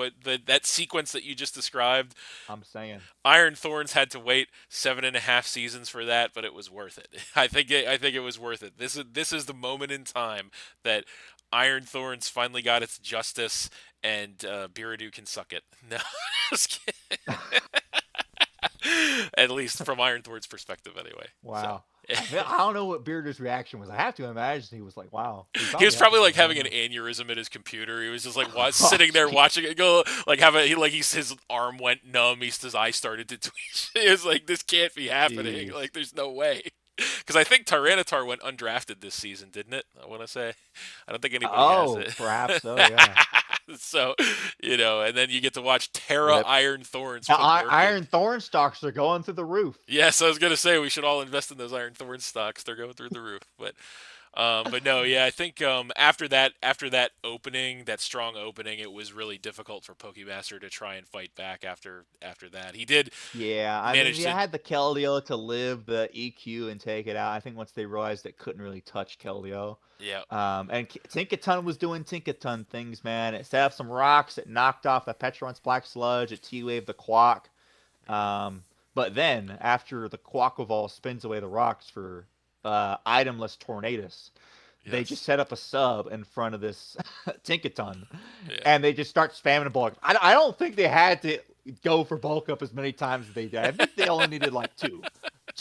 that sequence that you just described. I'm saying. Iron Thorns had to wait 7.5 seasons for that, but it was worth it. I think it was worth it. This is the moment in time that Iron Thorns finally got its justice, and Biridu can suck it. No, just kidding. At least from Iron Thorns' perspective, anyway. So. Wow. I don't know what Bearder's reaction was. I have to imagine he was like, wow. He He was probably had probably to like be. I having don't an know. aneurysm at his computer. He was just like Oh, sitting there geez. watching it go. Like his arm went numb. His eyes started to twitch. It was like this can't be happening. Jeez. Like there's no way. Because I think Tyranitar went undrafted this season, didn't it? I want to say. I don't think anybody has Oh, it. perhaps so, yeah. So, and then you get to watch Terra Rip. Iron Thorns put work in. Iron Thorn stocks are going through the roof. Yes, I was gonna say we should all invest in those Iron Thorn stocks. They're going through the roof. But no, yeah, I think after that opening, that strong opening, it was really difficult for Pokemaster to try and fight back after that. He did Yeah, I mean, manage you to, had the Keldeo to live the EQ and take it out. I think once they realized it couldn't really touch Keldeo. yeah, And Tinkaton was doing Tinkaton things, man. It set up some rocks. It knocked off the Petron's Black Sludge. It T-waved the Quack. But then, after the Quaquaval spins away the rocks for itemless Tornadus, they yes, just set up a sub in front of this Tinkaton, yeah, and they just start spamming bulk. I don't think they had to go for bulk up as many times as they did. I think they only needed like two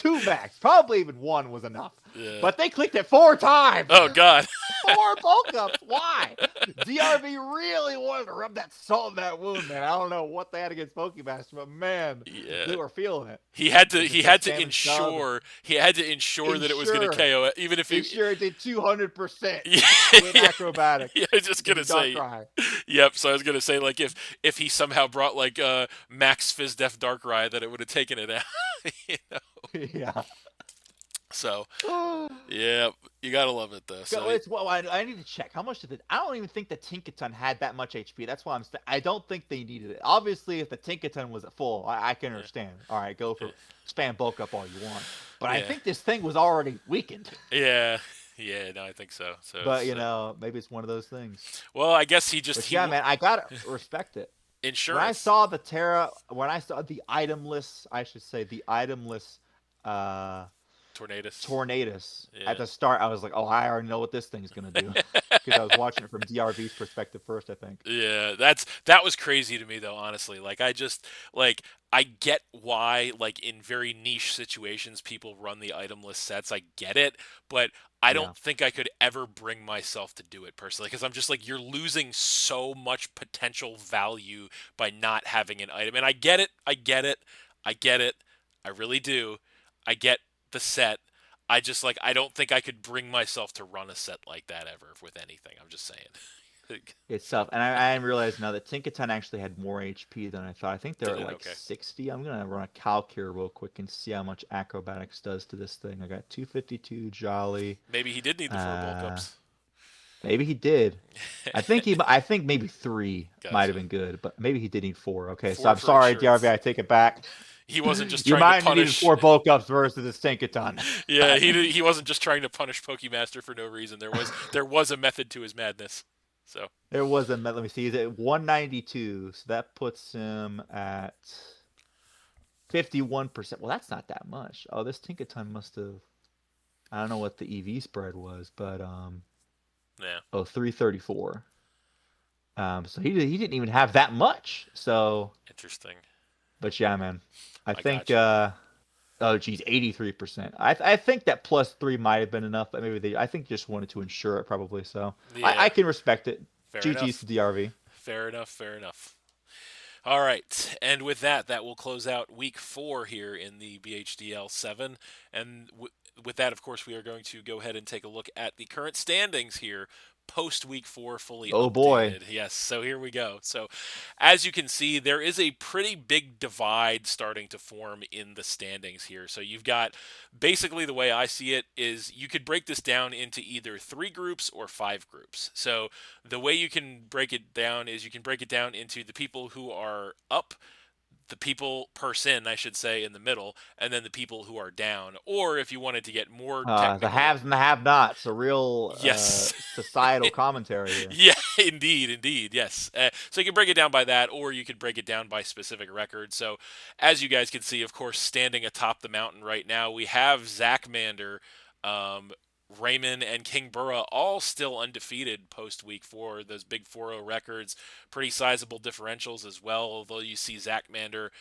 2 max. Probably even 1 was enough. Yeah. But they clicked it 4 times. Oh God. 4 bulk ups. Why? DRV really wanted to rub that salt in that wound, man. I don't know what they had against Pokemaster, but man, Yeah. they were feeling it. He had They to. just He kept had to spamming sub. ensure that it was going to Ensure. KO it, even if he. Ensure it did 200% Yeah, with yeah, acrobatic. yeah. I was just With gonna the Dark say. Eye. Yep. So I was gonna say like if he somehow brought like Max Fizdef Darkrai, that it would have taken it out. you know? Yeah. So yeah, you gotta love it though. So It's well. I need to check how much did it. I don't even think the Tinkaton had that much HP. That's why I don't think they needed it. Obviously, if the Tinkaton was at full, I can yeah, understand. All right, go for spam bulk up all you want. But I yeah, think this thing was already weakened. yeah, yeah. No, I think so. So But it's maybe it's one of those things. well, I guess he just But yeah, man, I gotta respect it. When I insurance saw the Terra, when I saw the itemless, I should say the itemless uh Tornadus. Tornadus Yeah. at the start, I was like, oh, I already know what this thing's gonna do because I was watching it from DRV's perspective first, I think. Yeah, that was crazy to me though, honestly. Like I just like I get why like in very niche situations people run the itemless sets. I get it, but I Yeah. don't think I could ever bring myself to do it personally because I'm just like you're losing so much potential value by not having an item. And I get it. I get it. I get it. I really do. I get the set. I just like I don't think I could bring myself to run a set like that ever with anything. I'm just saying. It's tough, and I realize now that Tinkaton actually had more HP than I thought. I think they're Did at it? like Okay. 60. I'm gonna run a calc here real quick and see how much acrobatics does to this thing. I got 252 Jolly. Maybe he did need the 4 bulk Uh, ups. maybe he did. I think maybe 3 might have Gotcha. been good, but maybe he did need 4. Okay, so 4 I'm for sorry, DRV. insurance. I take it back. He wasn't just You trying to might have needed punish. 4 bulk ups versus this Tinkaton. Yeah, he wasn't just trying to punish Pokemaster for no reason. There was a method to his madness. So There was a let me see. He's at 192, so that puts him at 51%. Well, that's not that much. Oh, this Tinkaton must have. I don't know what the EV spread was, but yeah, 334. So he didn't even have that much. So, interesting. but yeah, man, I I think got you. oh geez, 83%. I think that +3 might have been enough, but maybe I think just wanted to ensure it probably. So Yeah, I can respect it. fair GG's enough. to DRV. Fair enough. Fair enough. All right, and with that, that will close out week 4 here in the BHDL7. And with that, of course, we are going to go ahead and take a look at the current standings here post week 4 fully Oh boy. updated. Yes, so here we go. So as you can see, there is a pretty big divide starting to form in the standings here. So you've got basically the way I see it is you could break this down into either 3 groups or 5 groups. So the way you can break it down is you can break it down into the people who are up, the people person I should say in the middle, and then the people who are down. Or if you wanted to get more The technical, haves and the have-nots, a real yes. societal commentary here. Yeah, indeed, indeed, yes. So you can break it down by that, or you could break it down by specific records. So, as you guys can see, of course, standing atop the mountain right now, we have Zach Mander, um, Raymond, and King Burra all still undefeated post week 4. Those big 4-0 records, pretty sizable differentials as well. Although you see Zach Mander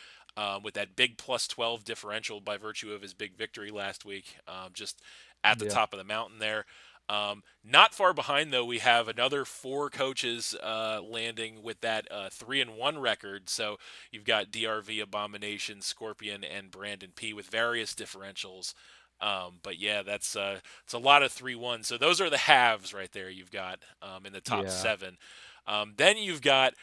with that big +12 differential by virtue of his big victory last week, just at the Yeah. top of the mountain there. Not far behind, though, we have another 4 coaches landing with that 3-1 record. So you've got DRV, Abomination, Scorpion, and Brandon P with various differentials. But yeah, that's it's a lot of 3-1. So those are the halves right there. You've got in the top Yeah. 7. Then you've got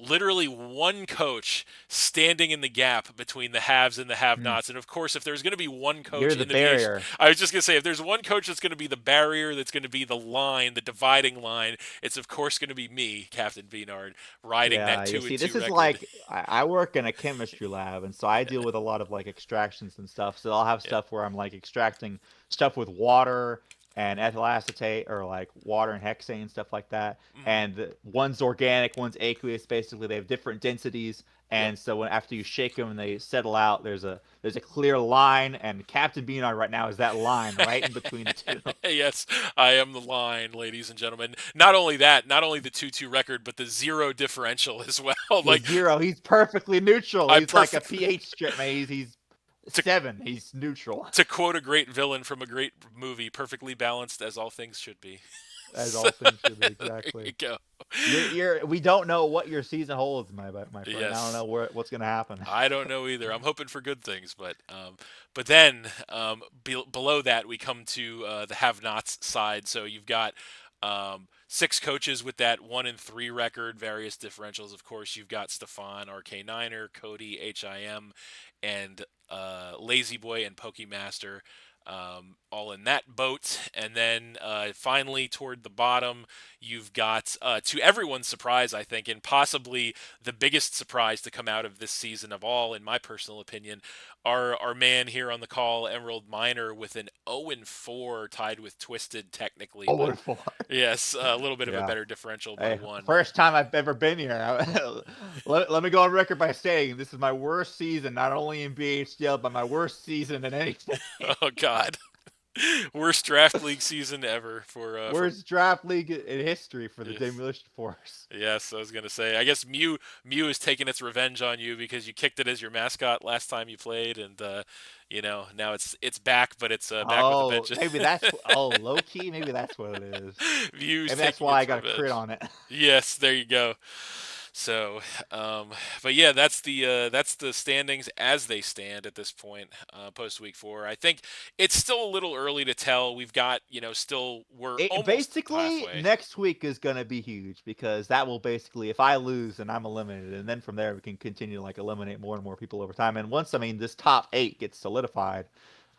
literally one coach standing in the gap between the haves and the Hmm. have-nots. And of course, if there's going to be one You're coach the in the BH, barrier. I was just going to say, if there's one coach that's going to be the barrier, that's going to be the line, the dividing line, it's of course going to be me, Captain B-Nard, riding that Yeah, you 2 see, and 2 this is record. like I work in a chemistry lab, and so I deal with a lot of like extractions and stuff. So I'll have Yeah. stuff where I'm like extracting stuff with water and ethyl acetate, or like water and hexane and stuff like that. Hmm. And one's organic, one's aqueous. Basically, they have different densities, Yep. and so when after you shake them and they settle out, there's a clear line, and Captain Beanon right now is that line right in between the two. Yes, I am the line, ladies and gentlemen. Not only that, not only the 2-2 record, but the 0 differential as well. The Like zero, he's perfectly neutral. I'm He's like a perfect. pH strip, man. He's To 7, he's neutral, to quote a great villain from a great movie, perfectly balanced as all things should be. as So, all things should be. there you Exactly. go. We don't know what your season holds, my friend. I don't Yes. know what's gonna happen. I don't know either. I'm hoping for good things, but then below that we come to the have-nots side. So you've got six coaches with that 1-3 record, various differentials. Of course, you've got Stefan, RK9er, Cody, HIM, and Lazy Boy and Pokemaster. All in that boat, and then finally toward the bottom, you've got, to everyone's surprise, I think, and possibly the biggest surprise to come out of this season of all, in my personal opinion, our man here on the call, Emeraldminer, with an 0-4, tied with Twisted technically, Oh, but and 4. yes, a little bit of a Yeah. better differential by Hey, one. first time I've ever been here. Let me go on record by saying this is my worst season, not only in BHDL, but my worst season in anything. Oh God, worst draft league season ever for. Worst draft league in history for the Yeah. Demolition Force. Yes, I was gonna say. I guess Mew is taking its revenge on you because you kicked it as your mascot last time you played, and now it's back, but it's back with a Oh, vengeance. maybe that's low key. Maybe that's what it is. Mew's Maybe that's taking why I its got a crit revenge. on it. Yes, there you go. So, but yeah, that's the standings as they stand at this point, post week 4. I think it's still a little early to tell. We've got still we're almost Basically, halfway. next week is gonna be huge because that will basically, if I lose, and I'm eliminated, and then from there we can continue to like eliminate more and more people over time. And once this top 8 gets solidified,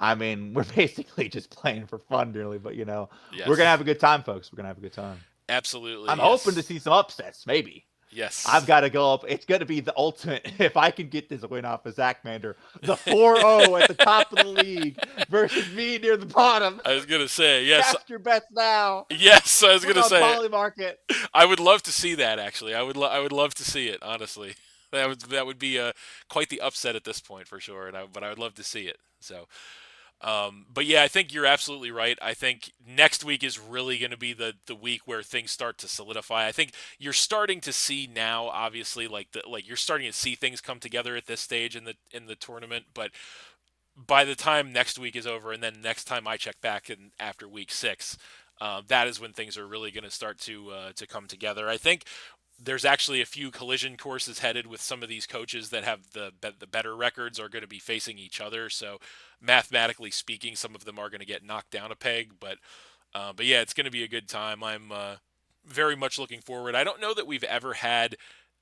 I mean we're basically just playing for fun, really. But we're gonna Yes, have a good time, folks. We're gonna have a good time. I'm absolutely. hoping to Yes, see some upsets, maybe. I've yes. got to go up. It's going to be the ultimate. If I can get this win off of Zach Mander, the 4-0 at the top of the league versus me near the bottom. I was gonna say yes, Cast your bets now. yes. I was Put gonna on say Polymarket. I would love to see that. Actually, I would love to see it. Honestly, that would be quite the upset at this point for sure. But I would love to see it. So, but yeah, I think you're absolutely right. I think next week is really going to be the week where things start to solidify. I think you're starting to see now, obviously, like you're starting to see things come together at this stage in the tournament. But by the time next week is over, and then next time I check back in after week 6, that is when things are really going to start to come together. I think there's actually a few collision courses headed with some of these coaches that have the better records are going to be facing each other. So mathematically speaking, some of them are going to get knocked down a peg. But yeah, it's going to be a good time. I'm very much looking forward. I don't know that we've ever had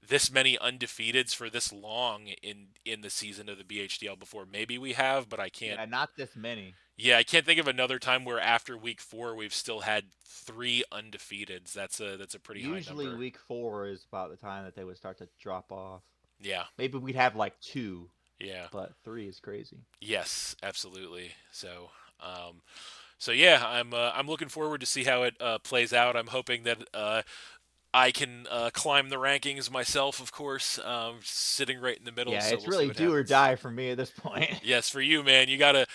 this many undefeateds for this long in the season of the BHDL before. Maybe we have, but I can't. Yeah, not this many. Yeah, I can't think of another time where after week 4 we've still had 3 undefeateds. That's a pretty high Usually number. week 4 is about the time that they would start to drop off. Yeah, Maybe we'd have like 2, yeah, but 3 is crazy. yes, absolutely. So yeah, I'm looking forward to see how it plays out. I'm hoping that I can climb the rankings myself, of course, sitting right in the middle. Yeah, So it's we'll see really what do or happens. die for me at this point. Yes, for you, man, you gotta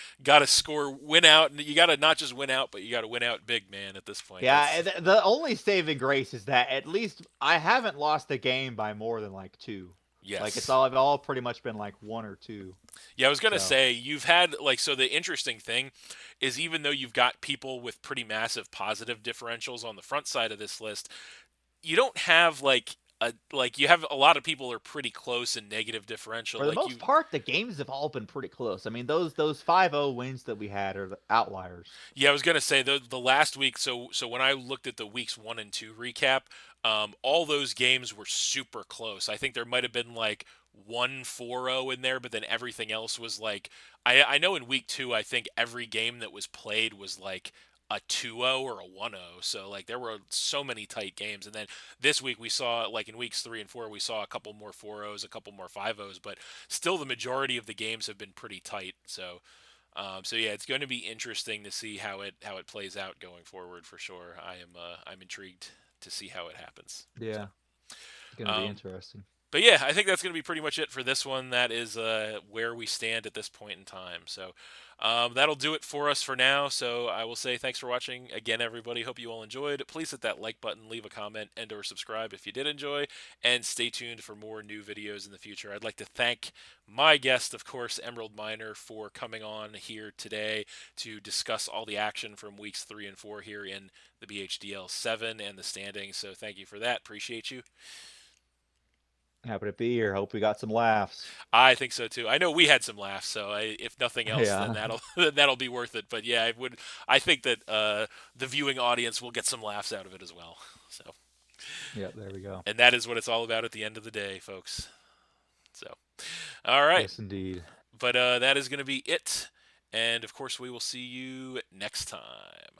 score, win out, and you gotta not just win out, but you gotta win out big, man. At this point, Yeah, that's the only saving grace is that at least I haven't lost a game by more than like 2. Like yes. it's all pretty much been like 1 or 2. Yeah, I was gonna So say you've had so the interesting thing is even though you've got people with pretty massive positive differentials on the front side of this list, you don't have you have a lot of people are pretty close in negative differential. for the Like most you, part, the games have all been pretty close. I mean, those 5-0 wins that we had are the outliers. yeah, I was gonna say the last week. So when I looked at the weeks 1 and 2 recap, all those games were super close. I think there might have been like 1-4-0 in there, but then everything else was like I know in week 2, I think every game that was played was like a 2-0 or a 1-0. So like there were so many tight games, and then this week we saw like in weeks 3 and 4 we saw a couple more 4-0s, a couple more 5-0s, but still the majority of the games have been pretty tight. So yeah, it's going to be interesting to see how it plays out going forward for sure. I'm intrigued to see how it happens. So Yeah, it's gonna be um, interesting. But yeah, I think that's going to be pretty much it for this one. That is where we stand at this point in time. So that'll do it for us for now. So I will say thanks for watching again, everybody. Hope you all enjoyed. Please hit that like button, leave a comment, and/or subscribe if you did enjoy, and stay tuned for more new videos in the future. I'd like to thank my guest, of course, Emeraldminer, for coming on here today to discuss all the action from weeks 3 and 4 here in the BHDL7 and the standings. So thank you for that. Appreciate you. Happy to be here. Hope we got some laughs. I think so too. I know we had some laughs, so if nothing else, then Yeah. that'll then that'll be worth it. But yeah, I would. I think that the viewing audience will get some laughs out of it as well. So, Yeah, there we go. and that is what it's all about at the end of the day, folks. So, all right, Yes, indeed. but that is going to be it. And of course, we will see you next time.